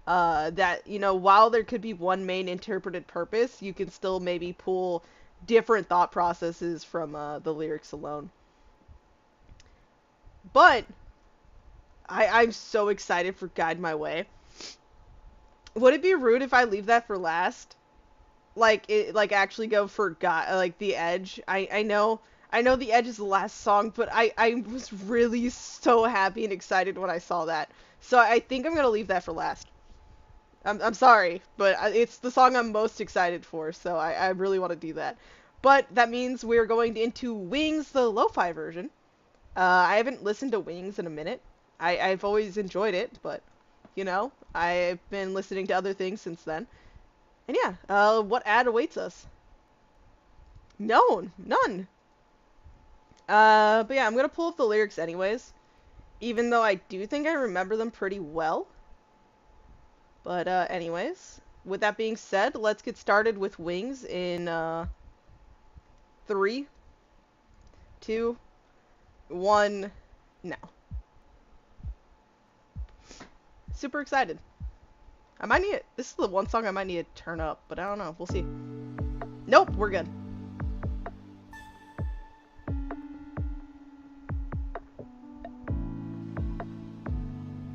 A: That, while there could be one main interpreted purpose, you can still maybe pull different thought processes from the lyrics alone. But I'm so excited for Guide My Way. Would it be rude if I leave that for last? Like actually go for like The Edge. I know The Edge is the last song, but I was really so happy and excited when I saw that. So I think I'm gonna leave that for last. I'm sorry, but it's the song I'm most excited for, so I really want to do that. But that means we're going into Wings, the lo-fi version. I haven't listened to Wings in a minute. I've always enjoyed it, but, I've been listening to other things since then. And yeah, what ad awaits us? No, none. But yeah, I'm gonna pull up the lyrics anyways, even though I do think I remember them pretty well. But anyways, with that being said, let's get started with Wings in 3, 2, 1, now. Super excited. I might need it. This is the one song I might need to turn up, but I don't know. We'll see. Nope, we're good.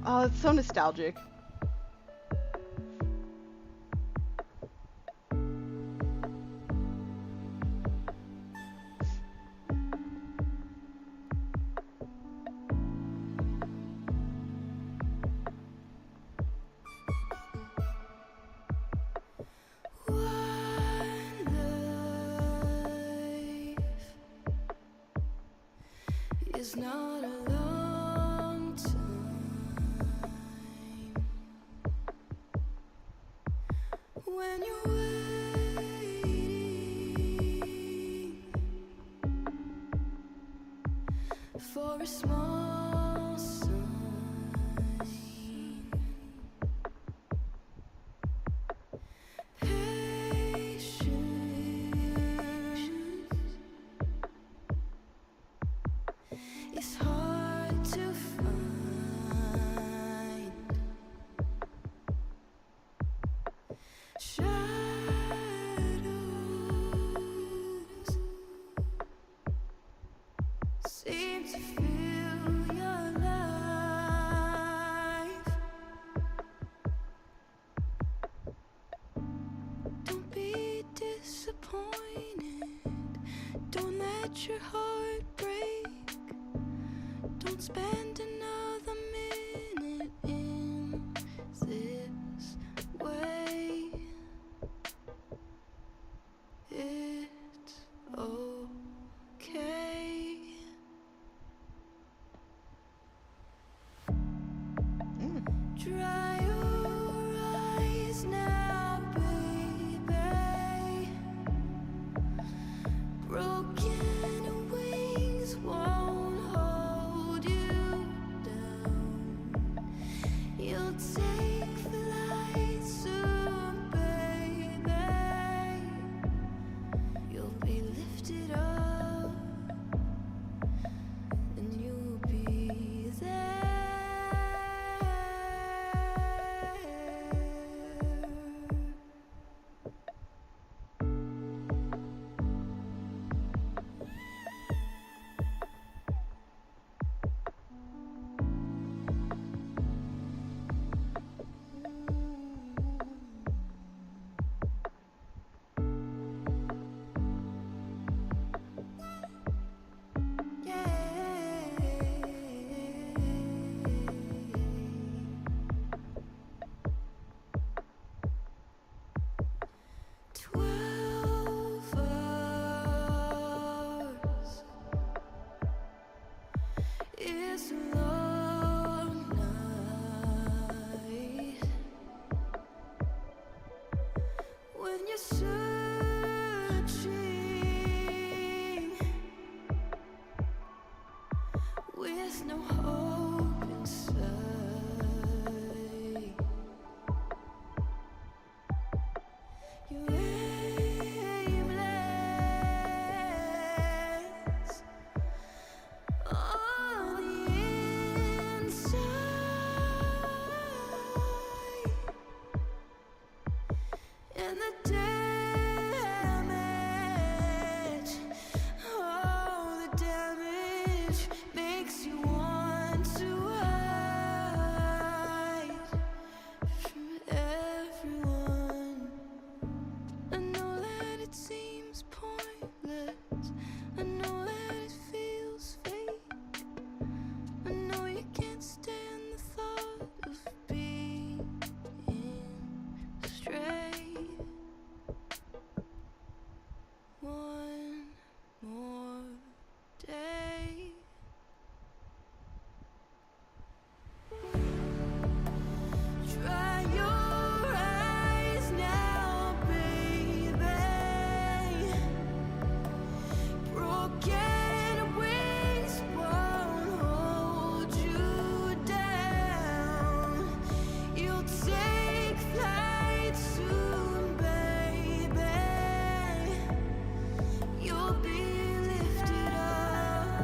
A: Oh, it's so nostalgic.
C: It's not a long time when you're waiting for a small sign. Patience is hard to find. Shadows seem to fill your life. Don't be disappointed. Don't let your heart break. Don't spend another minute in this It's a long night when you're searching with no hope inside. You're aimless on the inside, and the damage, oh, the damage makes you want to hide from everyone. I know that it seems pointless. I know that it feels fake. I know you can't stand the thought of being straight. One more day. Dry your eyes now, baby. Broken wings won't hold you down. You'll take flight soon, baby. You'll be lifted up,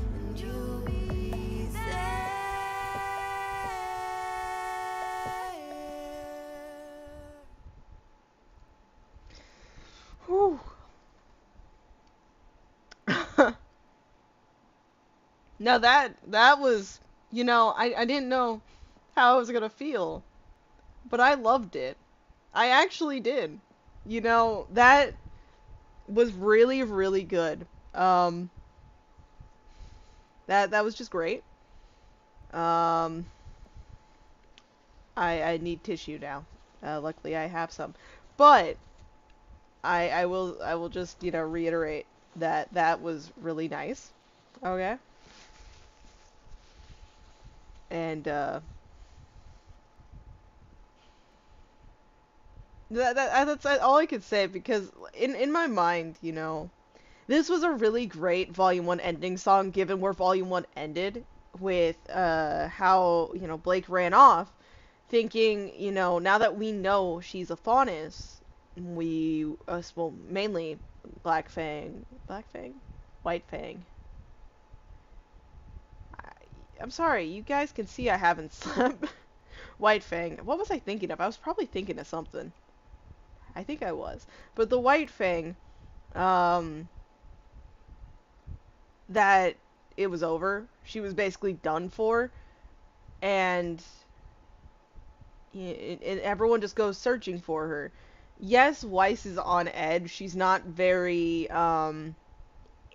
C: and you'll be there.
A: Whew. Now that was, I didn't know how I was gonna feel, but I loved it. I actually did. That was really, really good. Um, that was just great. Um, I need tissue now. Luckily I have some. But I will just, reiterate that that was really nice. Okay? And that's all I could say, because in my mind, this was a really great Volume 1 ending song, given where Volume 1 ended, with how, Blake ran off, thinking, now that we know she's a Faunus, well, mainly Black Fang? White Fang. I'm sorry, you guys can see I haven't slept. White Fang. What was I thinking of? I was probably thinking of something. I think I was. But the White Fang, um, that it was over. She was basically done for, and everyone just goes searching for her. Yes, Weiss is on edge. She's not very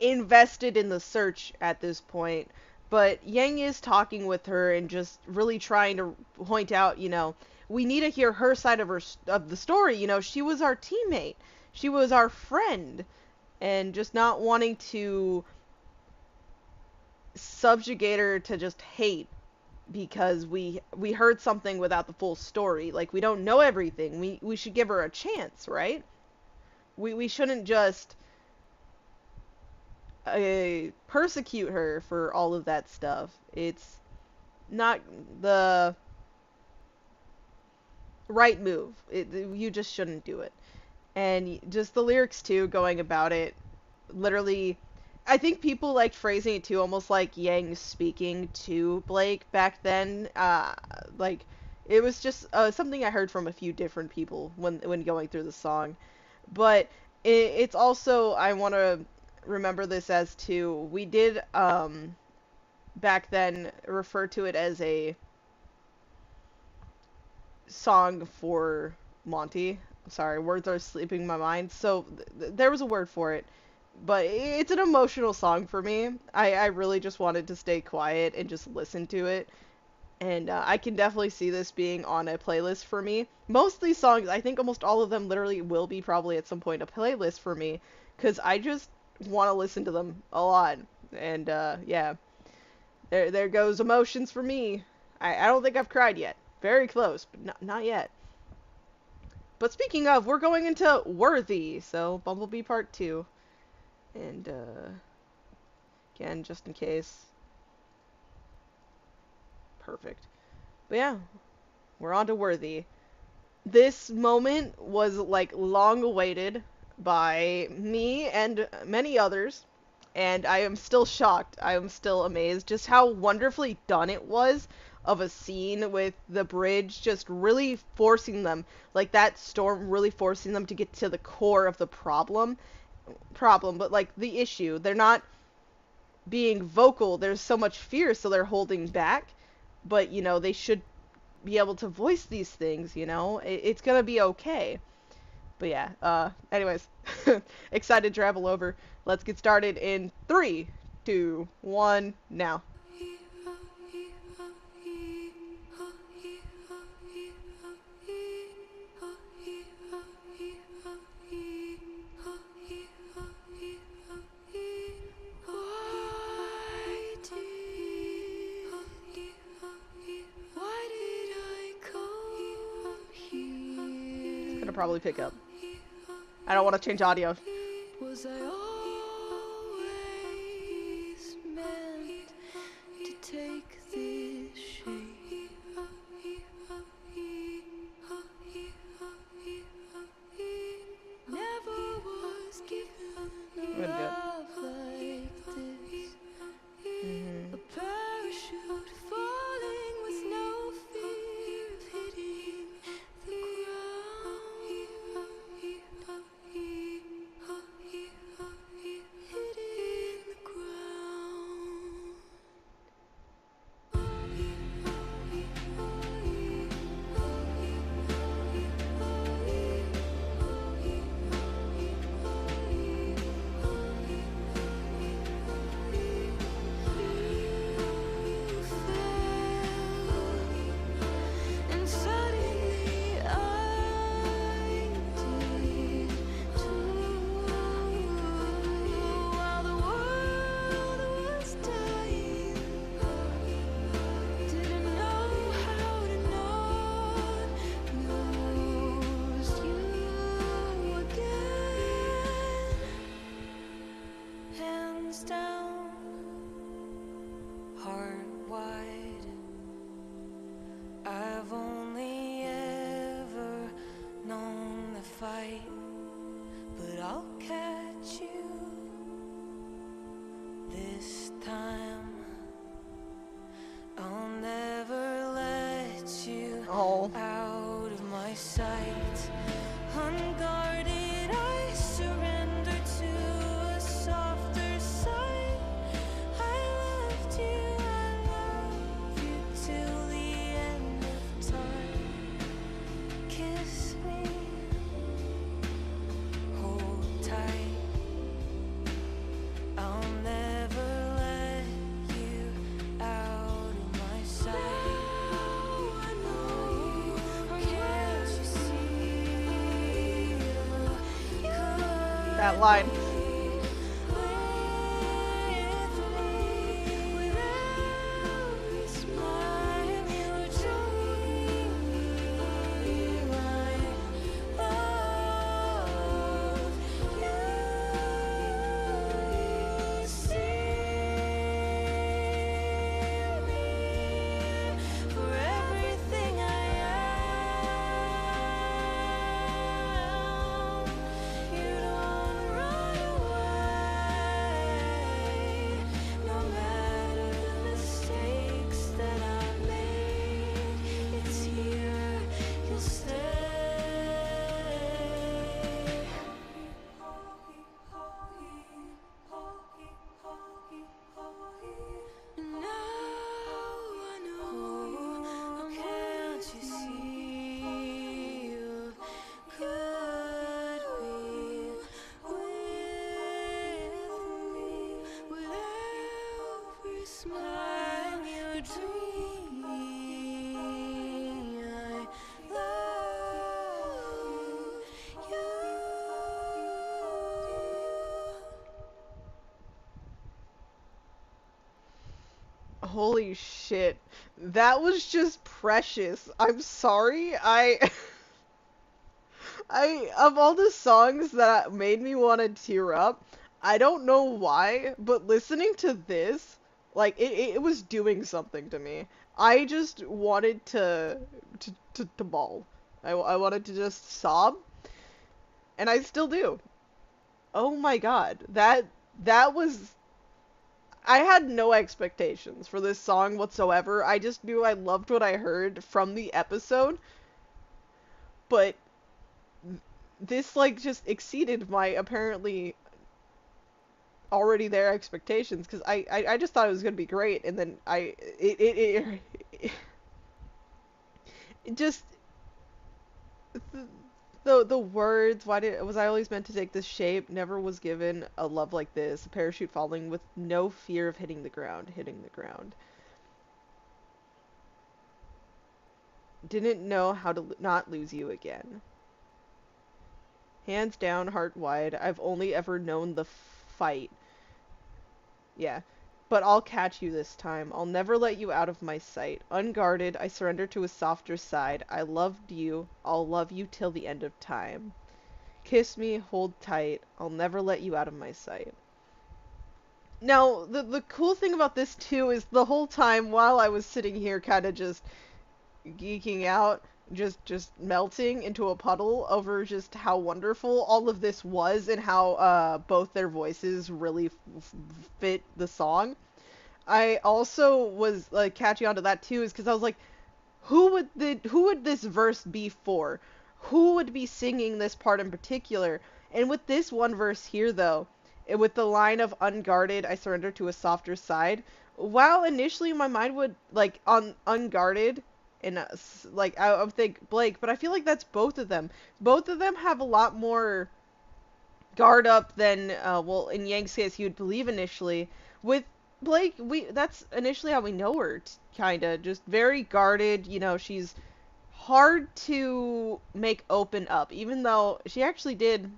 A: invested in the search at this point, but Yang is talking with her and just really trying to point out, we need to hear her side of the story. She was our teammate, she was our friend, and just not wanting to subjugate her to just hate because we heard something without the full story. Like, we don't know everything. We should give her a chance, right? We shouldn't just persecute her for all of that stuff. It's not the right move. You just shouldn't do it. And just the lyrics too, going about it, literally, I think people liked phrasing it too, almost like Yang speaking to Blake back then. Like, it was just something I heard from a few different people when going through the song. But it's also, I want to remember this as too, we did back then refer to it as a song for Monty. Sorry, words are sleeping my mind. So there was a word for it, but it's an emotional song for me. I really just wanted to stay quiet and just listen to it. And I can definitely see this being on a playlist for me. Most of these songs, I think almost all of them literally will be probably at some point a playlist for me, because I just want to listen to them a lot. And yeah. There goes emotions for me. I don't think I've cried yet. Very close, but not yet. But speaking of, we're going into Worthy, so Bumblebee Part 2. And, again, just in case. Perfect. But yeah, we're on to Worthy. This moment was, like, long awaited by me and many others. And I am still shocked. I am still amazed just how wonderfully done it was of a scene with the bridge just really forcing them, like that storm really forcing them to get to the core of the problem, but like the issue. They're not being vocal. There's so much fear, so they're holding back. But, you know, they should be able to voice these things, you know? It's gonna be okay. But yeah, anyways, excited to travel over. Let's get started in 3, 2, 1, now. It's gonna probably pick up. I don't want to change audio.
C: Was I always meant to take this shape? Never was given a love like this. A parachute falling with no fear of hitting the ground. Hitting the ground. And suddenly I did too. While the world was dying, didn't know how to not lose you again. Hands down, heart wide. I've only ever known the fight, but I'll catch you this time. I'll never let you
A: Oh.
C: out of my sight. Unguarded, I surrender to a softer side. I loved you till the end of time. Kiss me, hold tight. I'll never let you out of my sight. I know, can't you see?
A: That line. Holy shit. That was just precious. I'm sorry. I of all the songs that made me want to tear up, I don't know why, but listening to this, like it was doing something to me. I just wanted to bawl. I wanted to just sob, and I still do. Oh my god. That was I had no expectations for this song whatsoever. I just knew I loved what I heard from the episode, but this like just exceeded my apparently already there expectations because I just thought it was gonna be great, and then it just the words, why did was I always meant to take this shape, never was given a love like this, a parachute falling with no fear of hitting the ground, didn't know how to not lose you again, hands down, heart wide, I've only ever known the fight. Yeah. But I'll catch you this time. I'll never let you out of my sight. Unguarded, I surrender to a softer side. I loved you. I'll love you till the end of time. Kiss me, hold tight. I'll never let you out of my sight. Now, the cool thing about this too is the whole time while I was sitting here kind of just geeking out, just melting into a puddle over just how wonderful all of this was and how both their voices really fit the song. I also was like catching on to that too, is because I was like, who would this verse be for? Who would be singing this part in particular? And with this one verse here, though, with the line of unguarded, I surrender to a softer side. While initially my mind would like on unguarded, and like I would think Blake, but I feel like that's both of them. Both of them have a lot more guard up than well in Yang's case you would believe initially. With Blake, we that's initially how we know her, kinda just very guarded. You know, she's hard to make open up, even though she actually did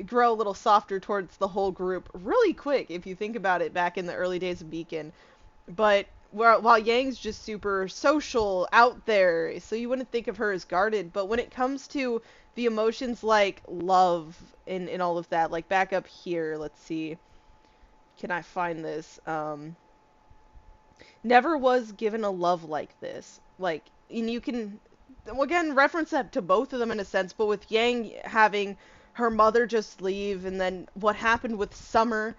A: grow a little softer towards the whole group really quick if you think about it back in the early days of Beacon. But while Yang's just super social out there, so you wouldn't think of her as guarded. But when it comes to the emotions like love and all of that, like back up here, let's see, can I find this? Never was given a love like this. Like, and you can, again, reference that to both of them in a sense, but with Yang having her mother just leave, and then what happened with Summer,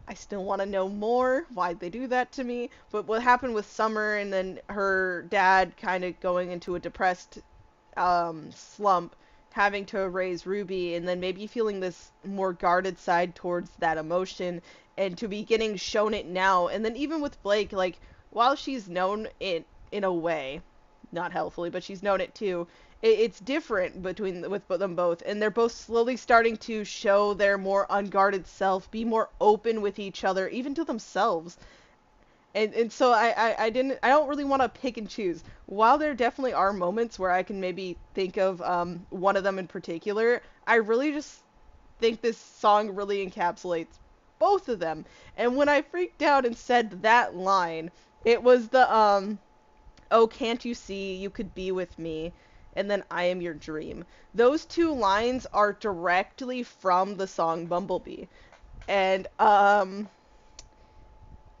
A: I still want to know more. Why'd they do that to me? But what happened with Summer and then her dad kind of going into a depressed slump, having to raise Ruby, and then maybe feeling this more guarded side towards that emotion, and to be getting shown it now. And then even with Blake, like, while she's known it in a way, not healthfully, but she's known it too, it's different between with them both, and they're both slowly starting to show their more unguarded self, be more open with each other, even to themselves. And so I don't really want to pick and choose. While there definitely are moments where I can maybe think of one of them in particular, I really just think this song really encapsulates both of them. And when I freaked out and said that line, it was the oh, can't you see you could be with me, and then I am your dream. Those two lines are directly from the song Bumblebee. And I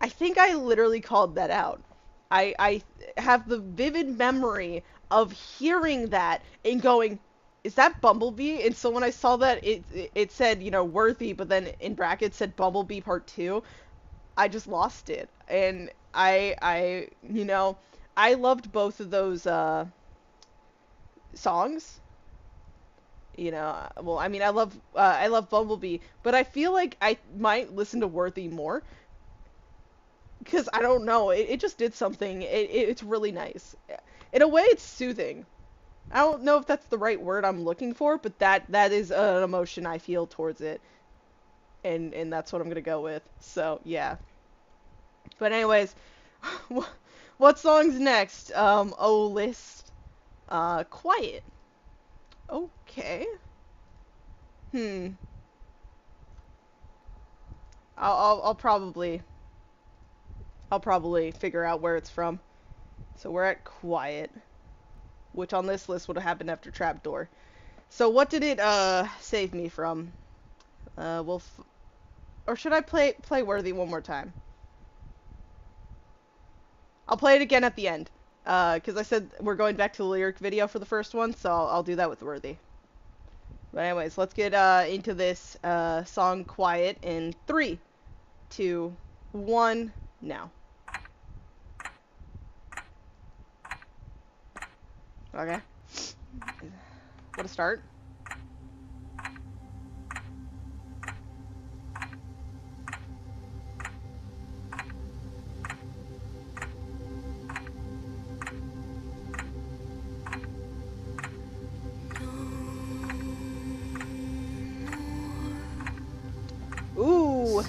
A: think I literally called that out. I have the vivid memory of hearing that and going, is that Bumblebee? And so when I saw that it said, you know, worthy, but then in brackets said Bumblebee Part 2, I just lost it. And you know, I loved both of those songs. You know, well, I mean, I love Bumblebee, but I feel like I might listen to Worthy more because I don't know, it just did something. It's really nice. In a way, it's soothing. I don't know if that's the right word I'm looking for, but that is an emotion I feel towards it, and that's what I'm gonna go with. So yeah. But anyways, what song's next? Oh, list. Quiet. Okay. Hmm. I'll probably I'll probably figure out where it's from. So we're at quiet, which on this list would have happened after Trapdoor. So what did it save me from? Or should I play Worthy one more time? I'll play it again at the end. Because I said we're going back to the lyric video for the first one, so I'll do that with Worthy. But anyways, let's get into this song Quiet in 3, 2, 1, now. Okay. What a start. Ooh.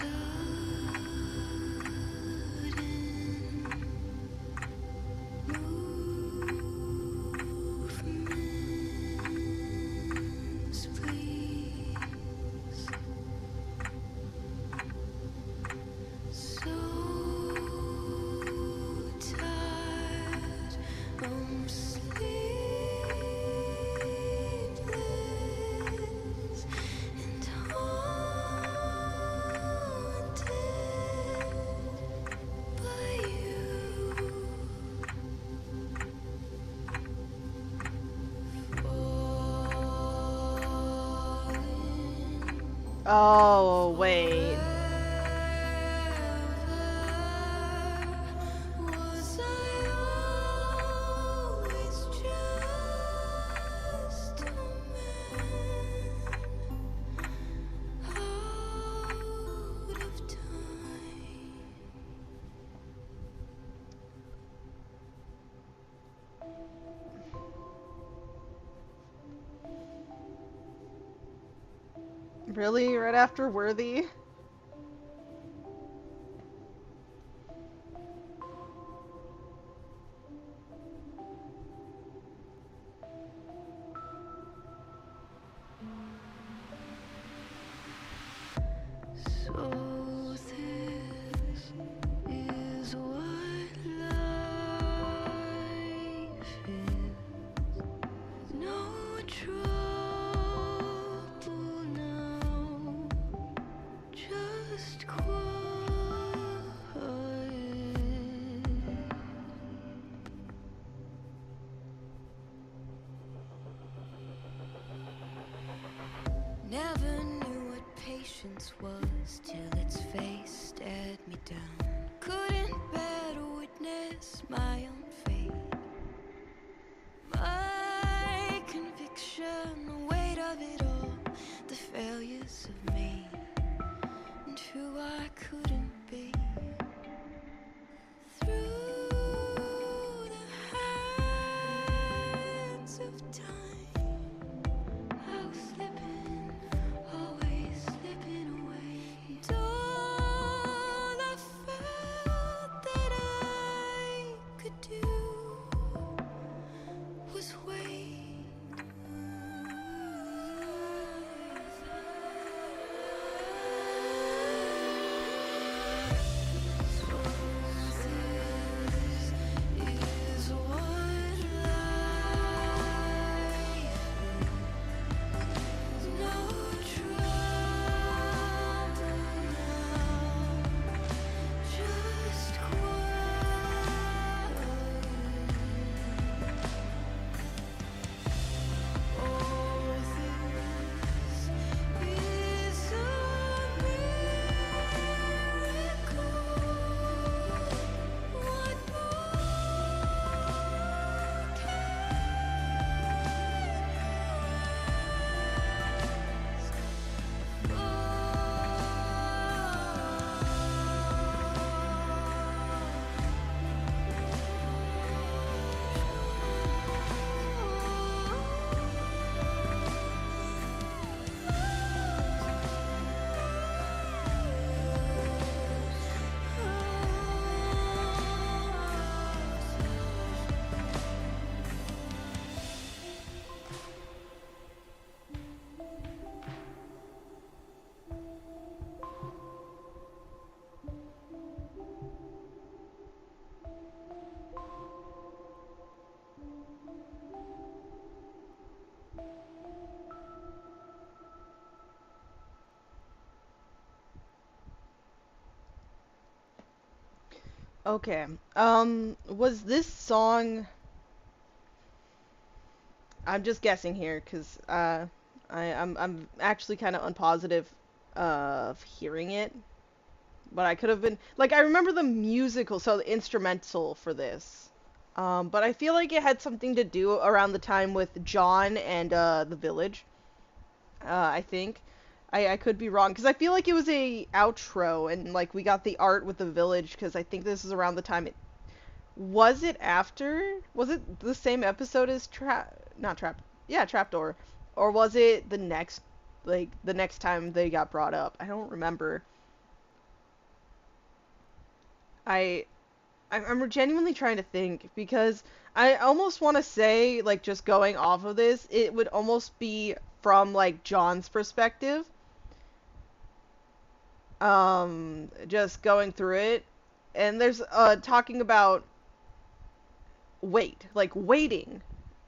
A: Oh, wait. Really? Right after Worthy?
C: So this is what life is. No trouble now, just quiet. Never knew what patience was till its face stared me down. Couldn't bear to witness my own fate. My conviction, the weight of it all, the failures of me, and who I couldn't be. Through the hands of time, I was slipping, always slipping away. And all I felt that I could do
A: Okay. Was this song? I'm just guessing here, cause I'm actually kind of unpositive of hearing it, but I could have been like I remember the musical, so the instrumental for this. But I feel like it had something to do around the time with John and the village. I think. I could be wrong because I feel like it was a outro and like we got the art with the village because I think this is around the time it was it after was it the same episode as Trapdoor, or was it the next like the next time they got brought up? I don't remember. I I'm genuinely trying to think because I almost want to say like just going off of this, it would almost be from like John's perspective, just going through it, and there's talking about waiting,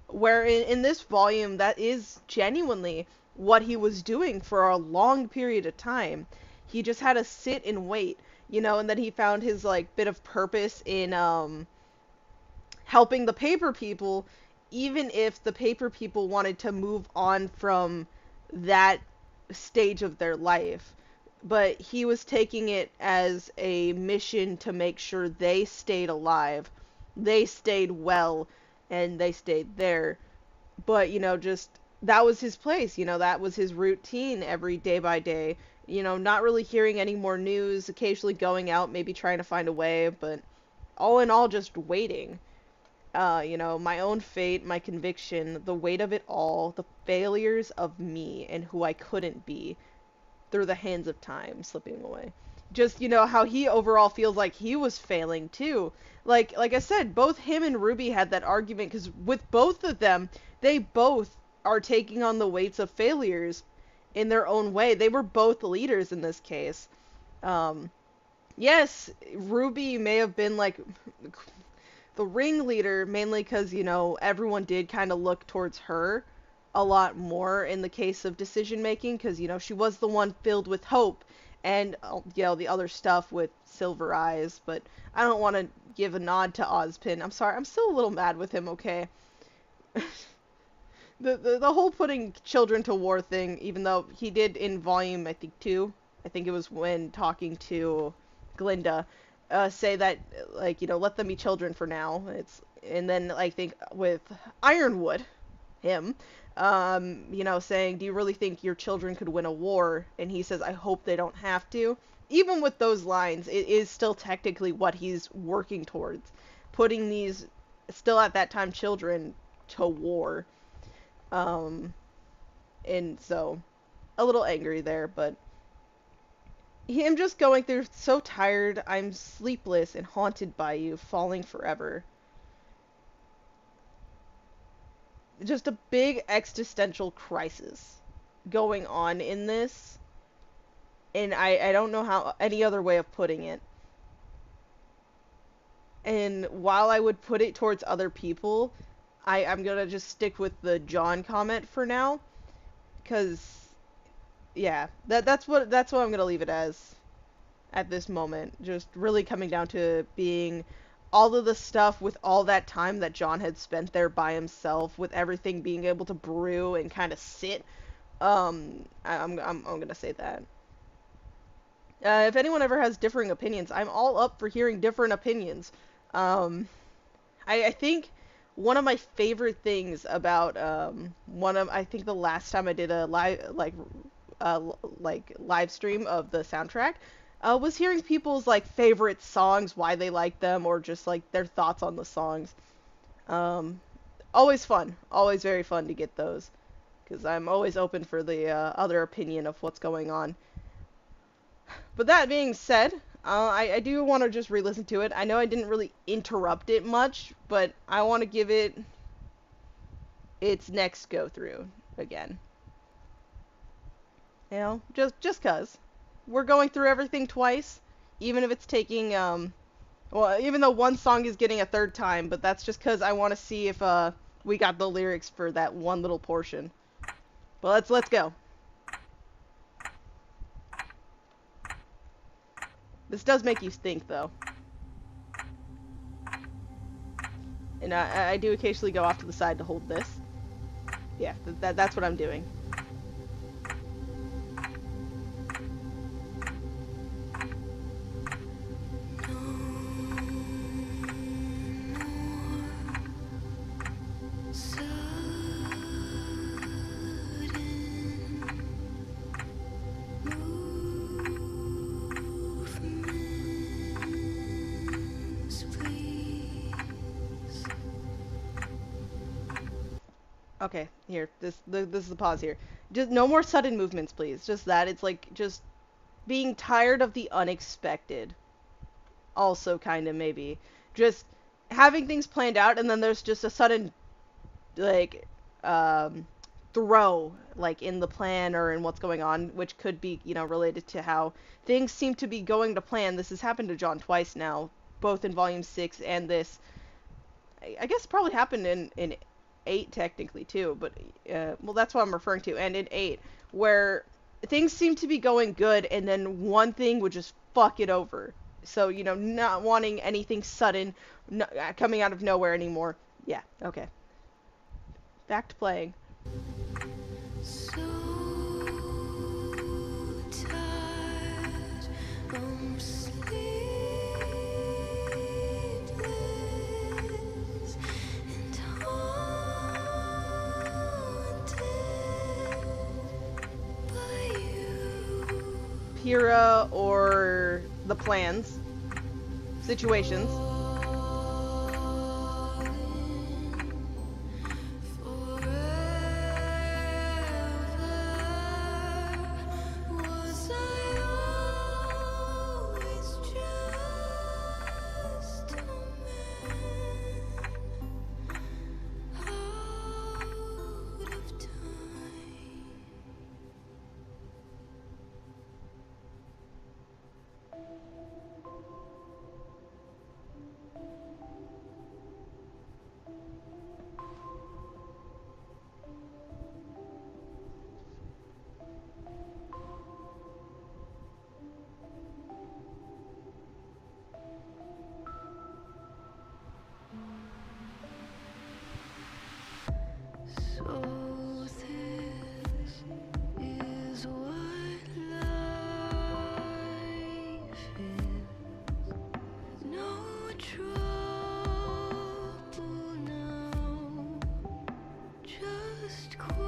A: where in this volume that is genuinely what he was doing for a long period of time. He just had to sit and wait, and then he found his like bit of purpose in helping the paper people, even if the paper people wanted to move on from that stage of their life. But he was taking it as a mission to make sure they stayed alive, they stayed well, and they stayed there. But, just that was his place, that was his routine every day by day. Not really hearing any more news, occasionally going out, maybe trying to find a way, but all in all, just waiting. My own fate, my conviction, the weight of it all, the failures of me and who I couldn't be through the hands of time slipping away. Just, how he overall feels like he was failing too. Like I said, both him and Ruby had that argument because with both of them, they both are taking on the weights of failures in their own way. They were both leaders in this case. Um, yes, Ruby may have been like the ringleader mainly because, everyone did kind of look towards her a lot more in the case of decision making because, she was the one filled with hope and, the other stuff with Silver Eyes. But I don't want to give a nod to Ozpin. I'm sorry, I'm still a little mad with him, okay? The whole putting children to war thing, even though he did in volume, I think, 2, I think it was when talking to Glinda, say that, like, let them be children for now. And then I think with Ironwood, him, saying, do you really think your children could win a war? And he says, I hope they don't have to. Even with those lines, it is still technically what he's working towards. Putting these, still at that time, children to war. Um, and so, a little angry there, but him just going through so tired, I'm sleepless and haunted by you, falling forever. Just a big existential crisis going on in this, and I don't know how any other way of putting it. And while I would put it towards other people, I'm gonna just stick with the John comment for now, because yeah, that's what I'm gonna leave it as at this moment. Just really coming down to being all of the stuff with all that time that John had spent there by himself, with everything being able to brew and kind of sit. I'm gonna say that. If anyone ever has differing opinions, I'm all up for hearing different opinions. Um, I think one of my favorite things about I think the last time I did a live stream of the soundtrack was hearing people's like favorite songs, why they like them, or just like their thoughts on the songs. Um, Always fun, always very fun to get those, because I'm always open for the other opinion of what's going on. But that being said, I do want to just re-listen to it. I know I didn't really interrupt it much, but I want to give it its next go through again. Just 'cause we're going through everything twice, even if it's taking well, even though one song is getting a third time, but that's just 'cause I want to see if we got the lyrics for that one little portion. But let's go. This does make you think though. And I do occasionally go off to the side to hold this. Yeah, that's what I'm doing. Okay, here. This is the pause here. Just no more sudden movements, please. Just that. It's like just being tired of the unexpected. Also, kind of maybe just having things planned out, and then there's just a sudden like um throw like in the plan or in what's going on, which could be related to how things seem to be going to plan. This has happened to John twice now, both in Volume 6 and this. I guess probably happened in 8 technically too, but well, that's what I'm referring to. And in 8, where things seem to be going good, and then one thing would just fuck it over. So not wanting anything sudden, coming out of nowhere anymore. Yeah, okay. Back to playing.
C: So tired, I'm sleepless and haunted by you.
A: Pyrrha or the plans, situations.
C: So this is what life is. No trouble now, just quiet.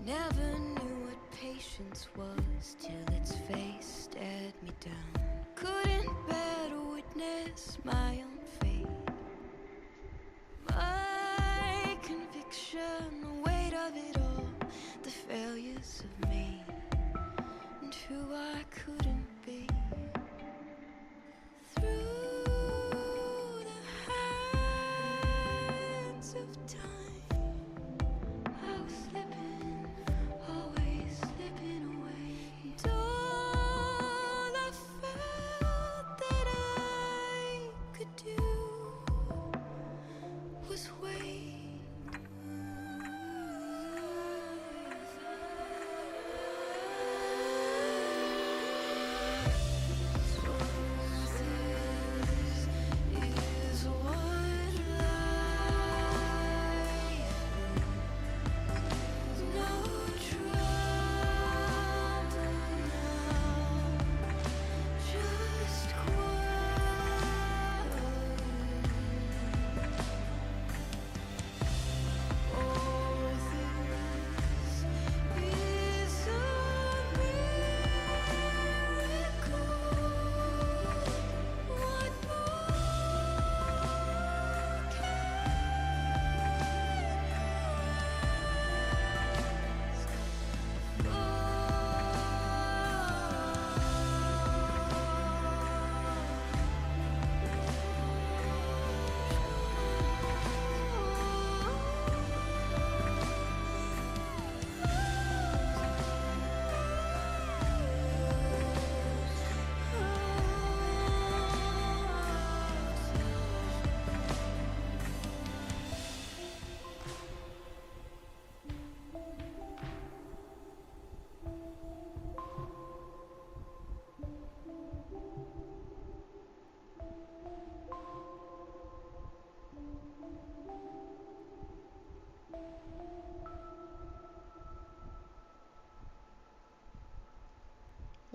C: Never knew what patience was till its face stared me down. Couldn't bear to witness my own fate. My conviction, the weight of it all, the failures of me, and who I couldn't be. Through the hands of time, I was slipping, always slipping away. And all I felt that I could do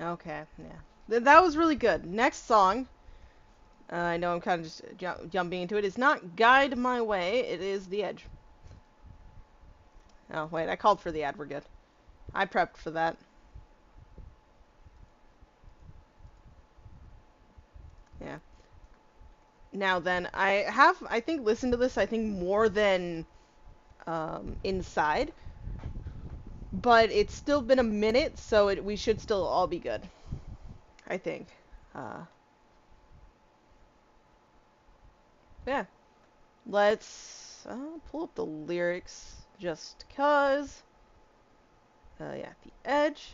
A: Okay, yeah. That was really good. Next song, I know I'm kind of just jumping into it. It's not Guide My Way, it is The Edge. Oh, wait, I called for the ad. We're good. I prepped for that. Yeah. Now then, I think, listened to this, I think, more than Inside. But it's still been a minute, so we should still all be good. I think. Uh, yeah. Let's pull up the lyrics just cause. Yeah, The Edge.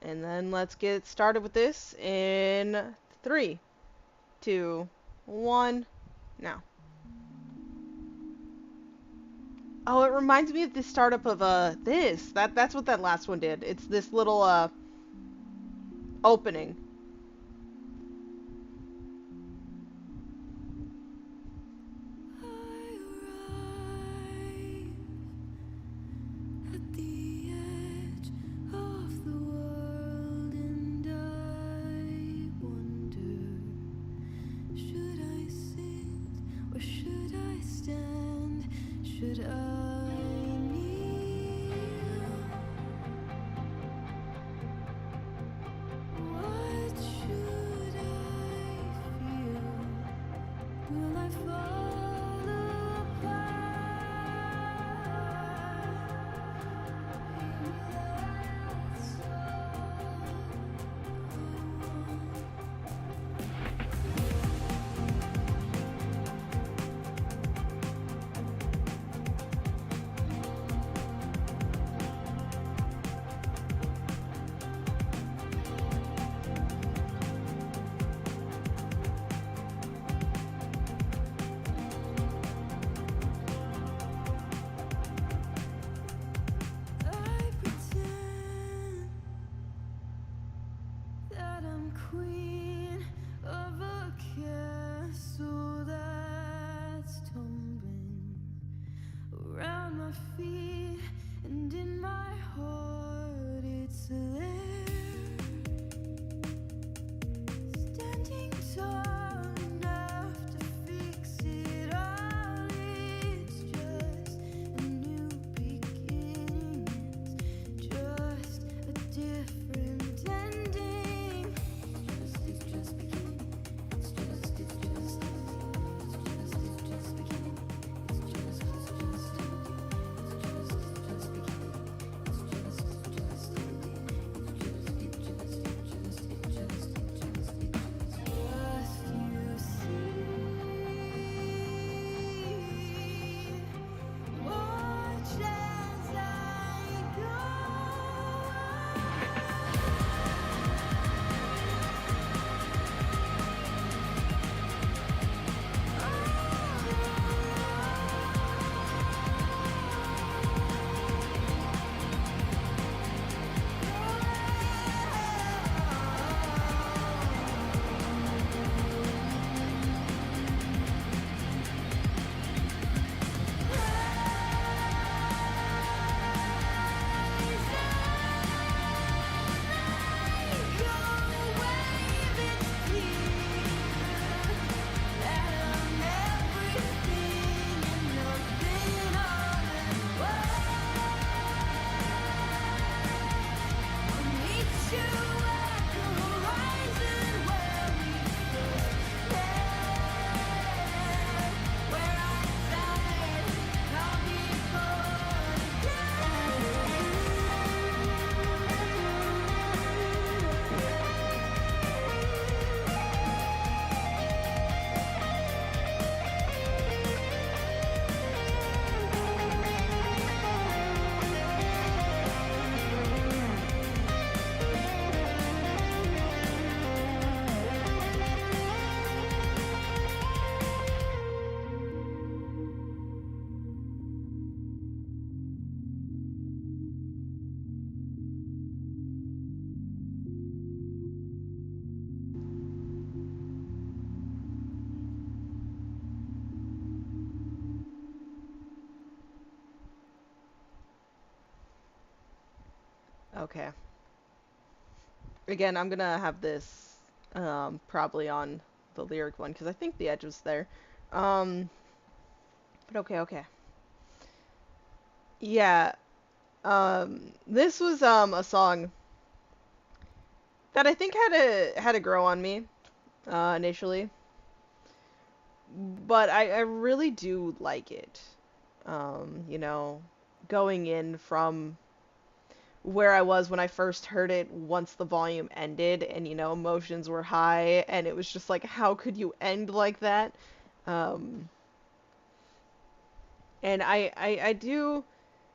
A: And then let's get started with this in 3, 2, 1, now. Oh, it reminds me of the startup of this. That's what that last one did. It's this little opening.
C: At the edge of the world, and I wonder, should I sit or should I stand? Should I kneel? What should I feel? Will I fall apart?
A: Okay. Again, I'm gonna have this probably on the lyric one because I think the edge was there. Um, but okay, okay. Yeah. This was a song that I think had to grow on me initially, but I really do like it. You know, going in from where I was when I first heard it once the volume ended and emotions were high and it was just like how could you end like that? Um and I do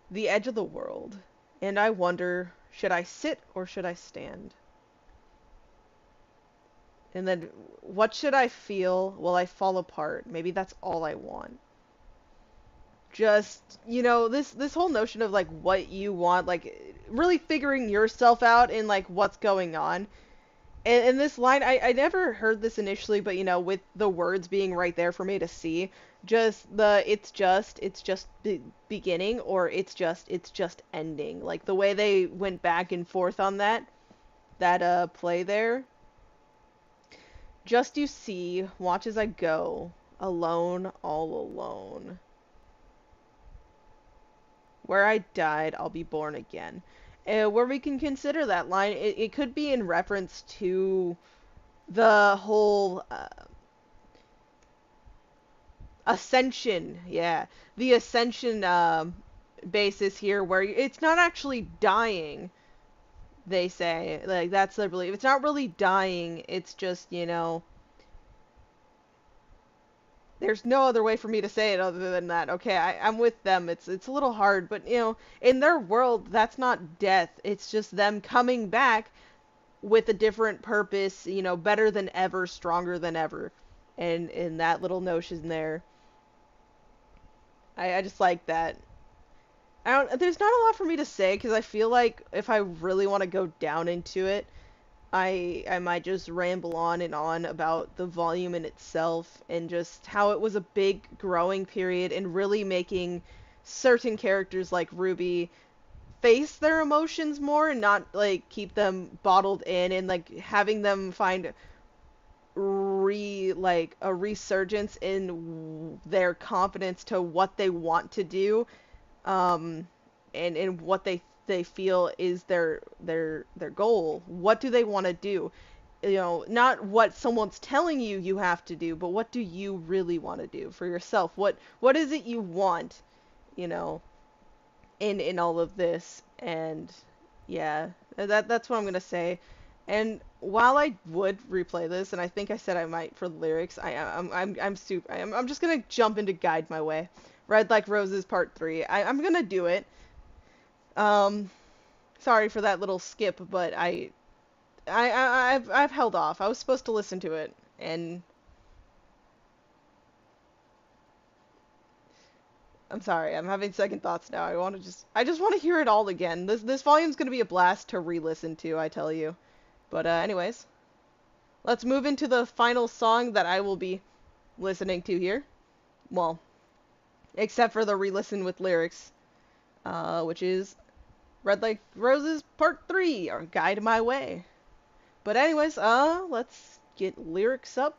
A: the edge of the world and I wonder should I sit or should I stand? And then what should I feel? Will I fall apart? Maybe that's all I want. Just, this whole notion of like what you want, like really figuring yourself out and like what's going on. And this line, I never heard this initially, but with the words being right there for me to see, just it's just beginning or it's just ending. Like the way they went back and forth on that play there. Just you see, watch as I go, alone, all alone. Where I died, I'll be born again. Where we can consider that line, it could be in reference to the whole ascension, yeah, the ascension basis here, where it's not actually dying. They say like that's their belief. It's not really dying. It's just there's no other way for me to say it other than that. Okay, I'm with them. It's a little hard, but in their world, that's not death. It's just them coming back with a different purpose. Better than ever, stronger than ever, and in that little notion there. I just like that. There's not a lot for me to say because I feel like if I really want to go down into it, I might just ramble on and on about the volume in itself and just how it was a big growing period and really making certain characters like RWBY face their emotions more and not like keep them bottled in and like having them find like a resurgence in their confidence to what they want to do, um and what they feel is their goal. What do they want to do? Not what someone's telling you you have to do, but what do you really want to do for yourself? What is it you want, you know, in all of this? And yeah, that's what I'm gonna say. And while I would replay this, and I think I said I might for the lyrics, I'm just gonna jump into Guide My Way. Red Like Roses Part 3. I'm gonna do it. Um, Sorry for that little skip, but I've held off. I was supposed to listen to it, and I'm sorry. I'm having second thoughts now. I just want to hear it all again. This volume's gonna be a blast to re-listen to, I tell you. But anyways, let's move into the final song that I will be listening to here. Well, except for the re-listen with lyrics, which is Red Like Roses Part 3, or Guide My Way. But anyways, let's get lyrics up,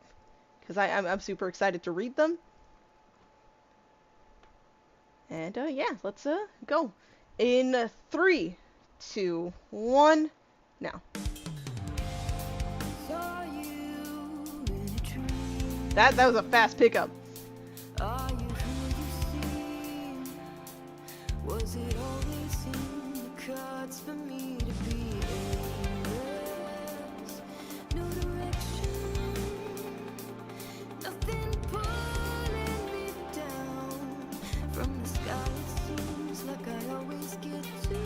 A: because I'm super excited to read them. And yeah, let's go. In 3, 2, 1, now.
C: Saw you in a dream.
A: That was a fast pickup.
C: Are you who you seem? Was it always in the cards for me to be aimless? No direction, nothing pulling me down. From the sky it seems like I always get too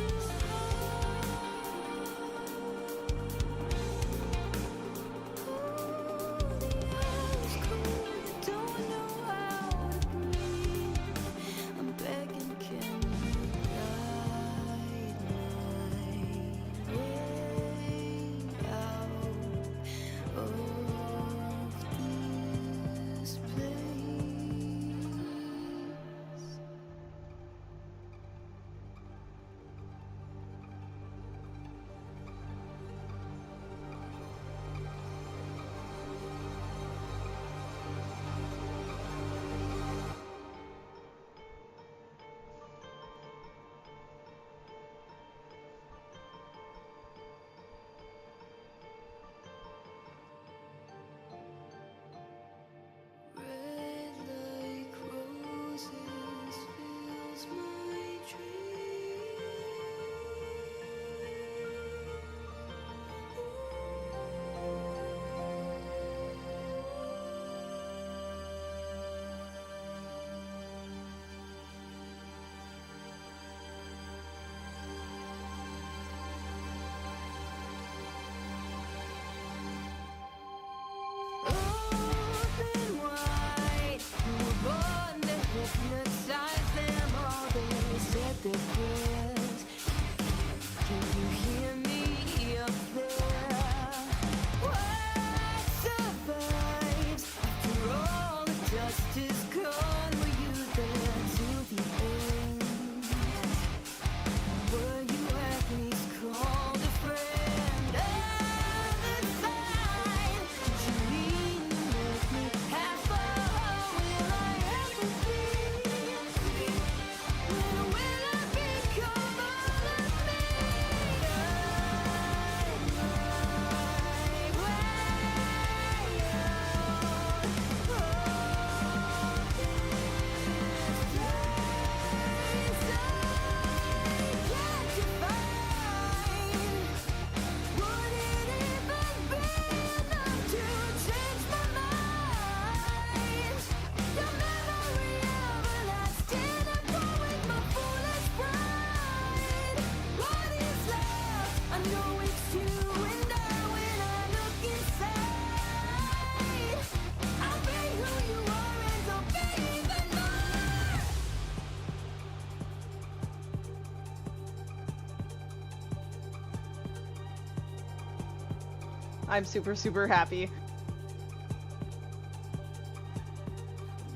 A: I'm super, super happy.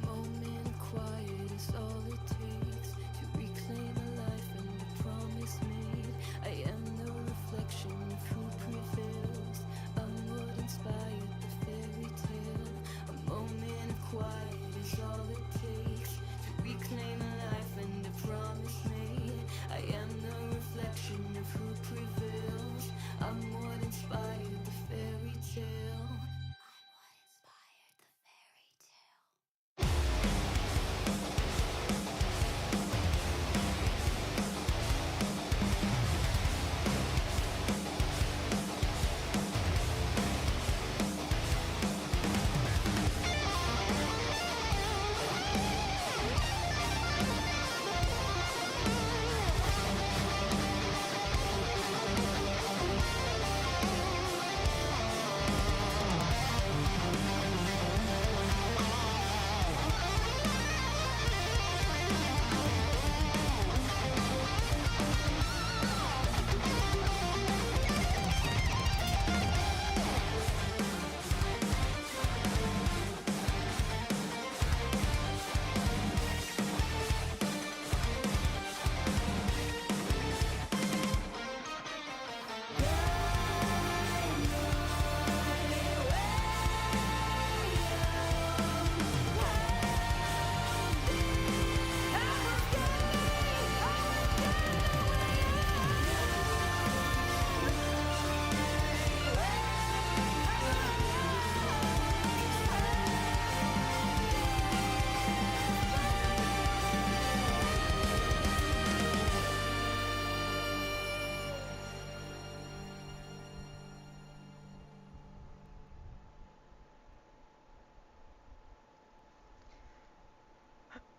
C: Moment of quiet is all it takes to reclaim a life and the promise made. I am the reflection of who prevails. I'm what inspired the fairy tale. A moment of quiet is all it takes to reclaim a life and the promise made. I am the reflection of who prevails. I'm what inspired the fairy tale.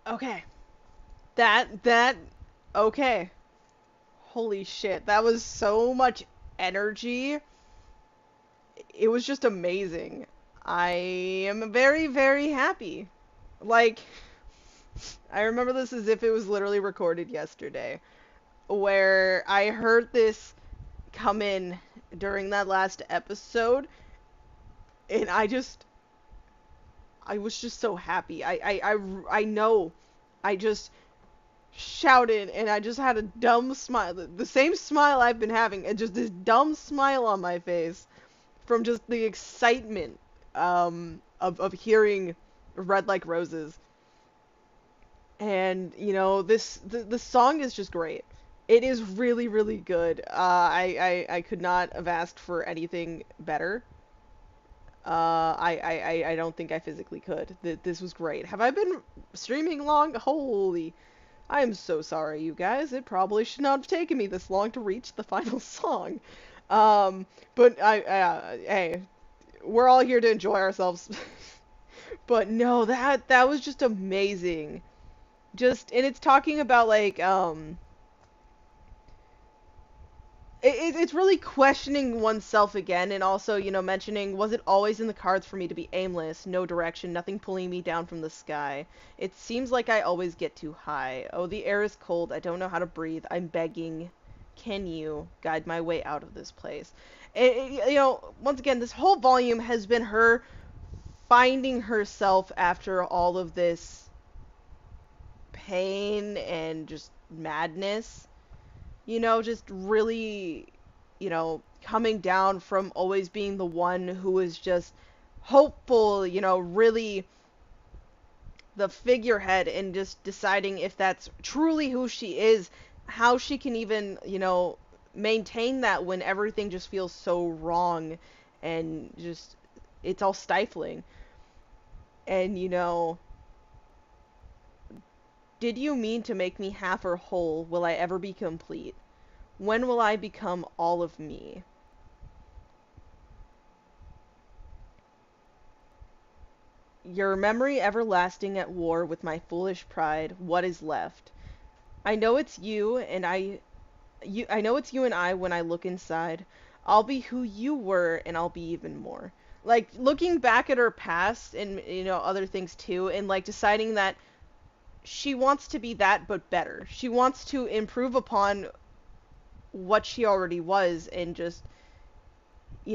A: Okay. Okay. Holy shit. That was so much energy. It was just amazing. I am very, very happy. Like, I remember this as if it was literally recorded yesterday, where I heard this come in during that last episode, and I was just so happy. I know. I just shouted, and I just had a dumb smile. The same smile I've been having, and just this dumb smile on my face from just the excitement of hearing Red Like Roses. And, you know, the song is just great. It is really, really good. I could not have asked for anything better. I don't think I physically could. This was great. Have I been streaming long? Holy. I am so sorry, you guys. It probably should not have taken me this long to reach the final song. But hey, we're all here to enjoy ourselves. But no, that was just amazing. Just, and it's talking about like it's really questioning oneself again, and also, you know, mentioning, was it always in the cards for me to be aimless, no direction, nothing pulling me down from the sky? It seems like I always get too high. Oh, the air is cold, I don't know how to breathe, I'm begging. Can you guide my way out of this place? You know, once again, this whole volume has been her finding herself after all of this pain and just madness. You know, just really, you know, coming down from always being the one who was just hopeful, you know, really the figurehead, and just deciding if that's truly who she is, how she can even, you know, maintain that when everything just feels so wrong and just it's all stifling. And, you know, did you mean to make me half or whole? Will I ever be complete? When will I become all of me? Your memory everlasting at war with my foolish pride, what is left? I know it's you, and I know it's you and I when I look inside. I'll be who you were, and I'll be even more. Like, looking back at her past and, you know, other things too, and, like, deciding that she wants to be that, but better. She wants to improve upon what she already was, and just,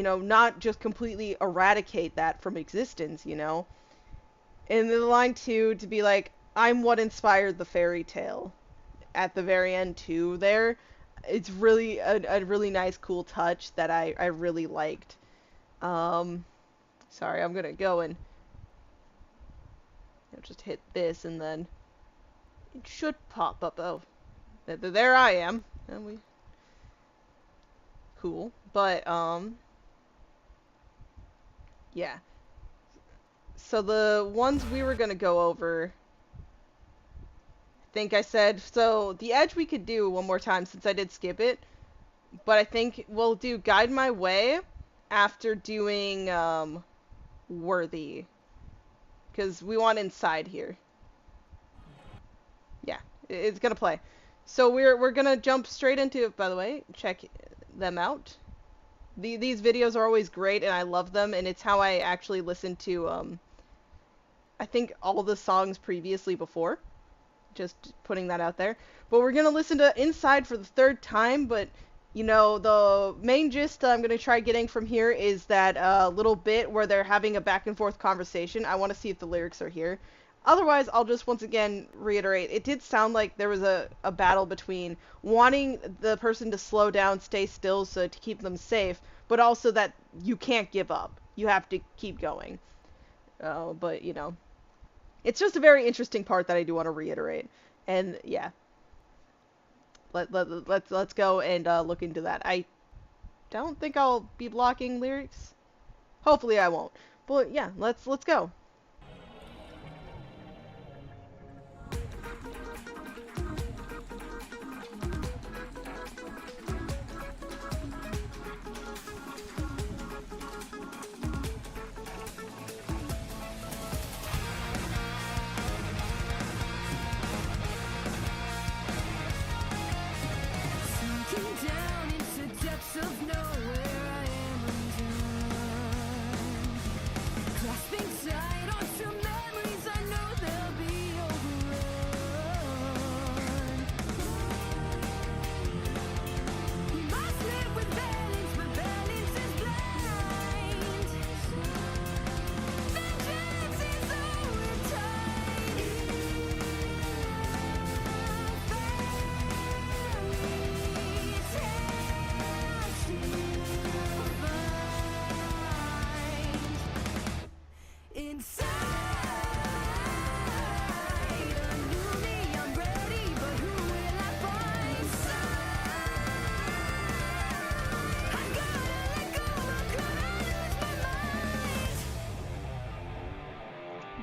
A: not just completely eradicate that from existence, And then the line two to be like, I'm what inspired the fairy tale at the very end too there. It's really a really nice, cool touch that I really liked. Um, Sorry, I'm gonna go and just hit this and then it should pop up. Oh, there I am. And cool. But, yeah. So the ones we were gonna go over, I think I said, so the edge we could do one more time since I did skip it, but I think we'll do Guide My Way after doing, Worthy, because we want inside here. Yeah, it's gonna play. So we're gonna jump straight into it, by the way. Check them out. These videos are always great, and I love them, and it's how I actually listened to, I think all the songs previously before. Just putting that out there. But we're gonna listen to Inside for the third time, but, the main gist I'm gonna try getting from here is that, little bit where they're having a back and forth conversation. I want to see if the lyrics are here. Otherwise, I'll just once again reiterate, it did sound like there was a battle between wanting the person to slow down, stay still, so to keep them safe, but also that you can't give up. You have to keep going. But, it's just a very interesting part that I do want to reiterate. And, yeah. Let's go and look into that. I don't think I'll be blocking lyrics. Hopefully I won't. But, yeah, let's go.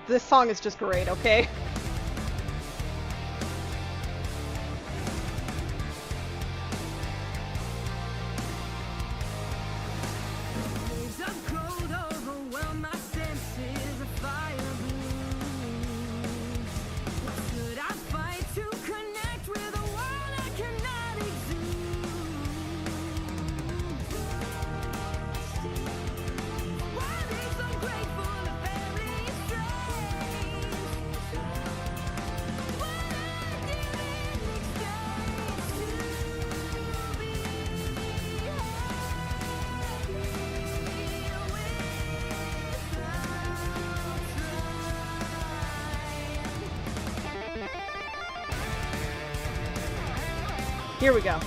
A: This song is just great, okay? Here we go.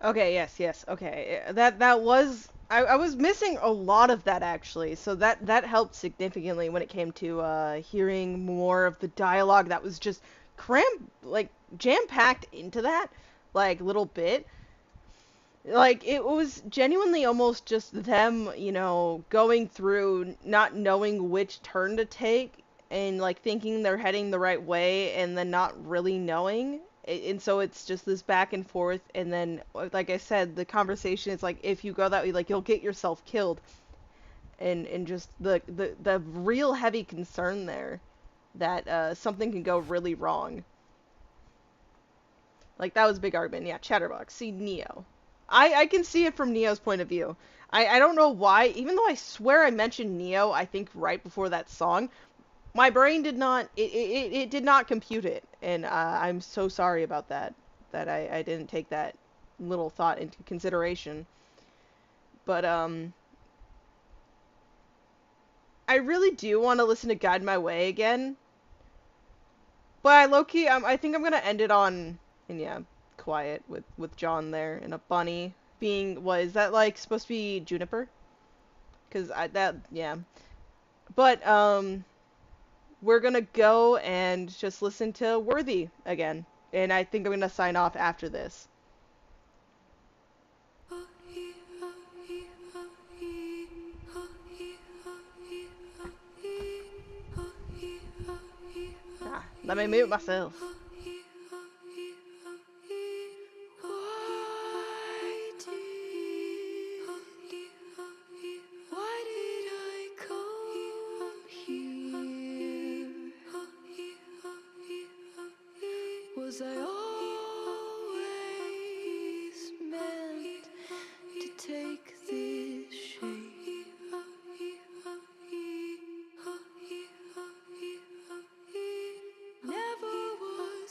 A: Okay, yes, okay. That was I was missing a lot of that actually, so that helped significantly when it came to hearing more of the dialogue that was just crammed, like jam-packed into that, like little bit. Like it was genuinely almost just them, going through not knowing which turn to take and like thinking they're heading the right way and then not really knowing. And so it's just this back and forth, and then like I said, the conversation is like if you go that way, like you'll get yourself killed. And just the real heavy concern there that something can go really wrong. Like that was a big argument. Yeah, Chatterbox. See Neo. I can see it from Neo's point of view. I don't know why, even though I swear I mentioned Neo, I think right before that song, my brain did not it did not compute it, and I'm so sorry about that. That I didn't take that little thought into consideration. But I really do want to listen to Guide My Way again. But I low key I think I'm gonna end it on, and yeah, quiet with John there and a bunny being, what is that, like supposed to be Juniper? Cause I that yeah. But we're gonna go and just listen to Worthy again, and I think I'm gonna sign off after this. Ah, let me mute myself.
C: Why did I come here? Was I always meant to take this shape? Never was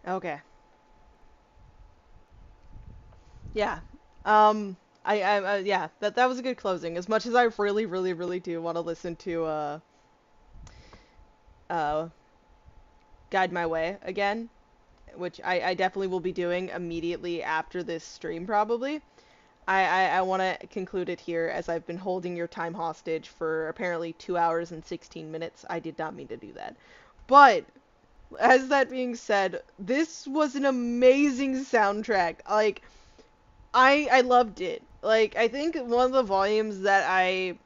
A: Okay. Yeah. Um. Yeah. That was a good closing. As much as I really, really, really do want to listen to uh Guide My Way again, which I definitely will be doing immediately after this stream probably. I want to conclude it here as I've been holding your time hostage for apparently 2 hours and 16 minutes. I did not mean to do that. But as that being said, this was an amazing soundtrack. Like I loved it. Like I think one of the volumes that I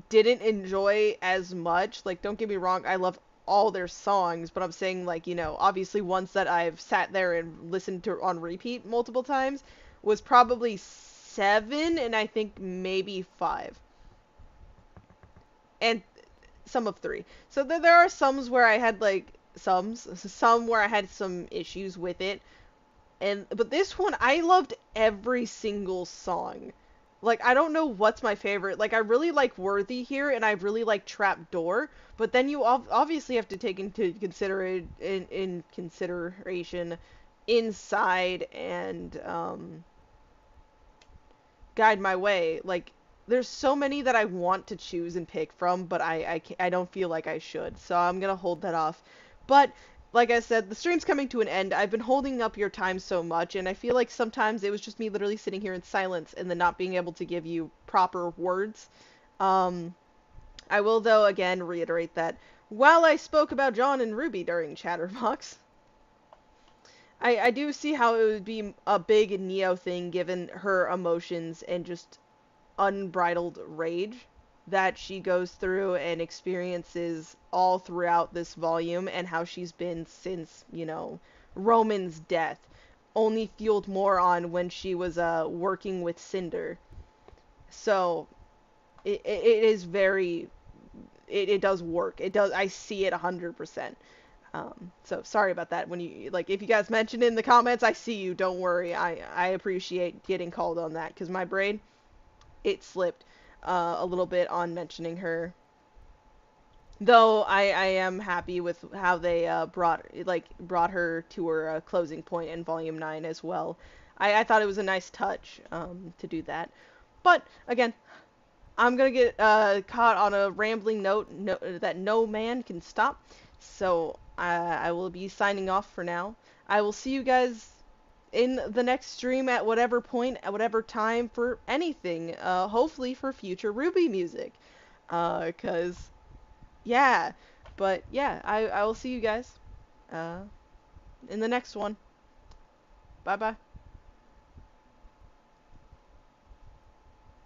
A: didn't enjoy as much, like don't get me wrong, I love all their songs, but I'm saying like, obviously ones that I've sat there and listened to on repeat multiple times was probably 7 and I think maybe 5. And some of 3. So there are where I had like some where I had some issues with it. But this one, I loved every single song. Like, I don't know what's my favorite. Like, I really like Worthy here, and I really like Trapdoor. But then you obviously have to take into in consideration Inside and Guide My Way. Like, there's so many that I want to choose and pick from, but I don't feel like I should. So I'm gonna hold that off. But like I said, the stream's coming to an end. I've been holding up your time so much, and I feel like sometimes it was just me literally sitting here in silence and then not being able to give you proper words. Um, I will, though, again reiterate that while I spoke about John and Ruby during Chatterbox, I do see how it would be a big Neo thing given her emotions and just unbridled rage that she goes through and experiences all throughout this volume and how she's been since, Roman's death, only fueled more on when she was working with Cinder. So it is very it does work. It does I see it 100%. So sorry about that. When you like, if you guys mention it in the comments, I see you. Don't worry. I appreciate getting called on that because my brain it slipped a little bit on mentioning her. Though I am happy with how they brought her to her closing point in Volume 9 as well. I thought it was a nice touch to do that. But again, I'm gonna get caught on a rambling note that no man can stop. So I will be signing off for now. I will see you guys in the next stream at whatever point, at whatever time for anything. Hopefully for future RWBY music. 'Cause yeah. But yeah, I will see you guys uh, in the next one. Bye bye.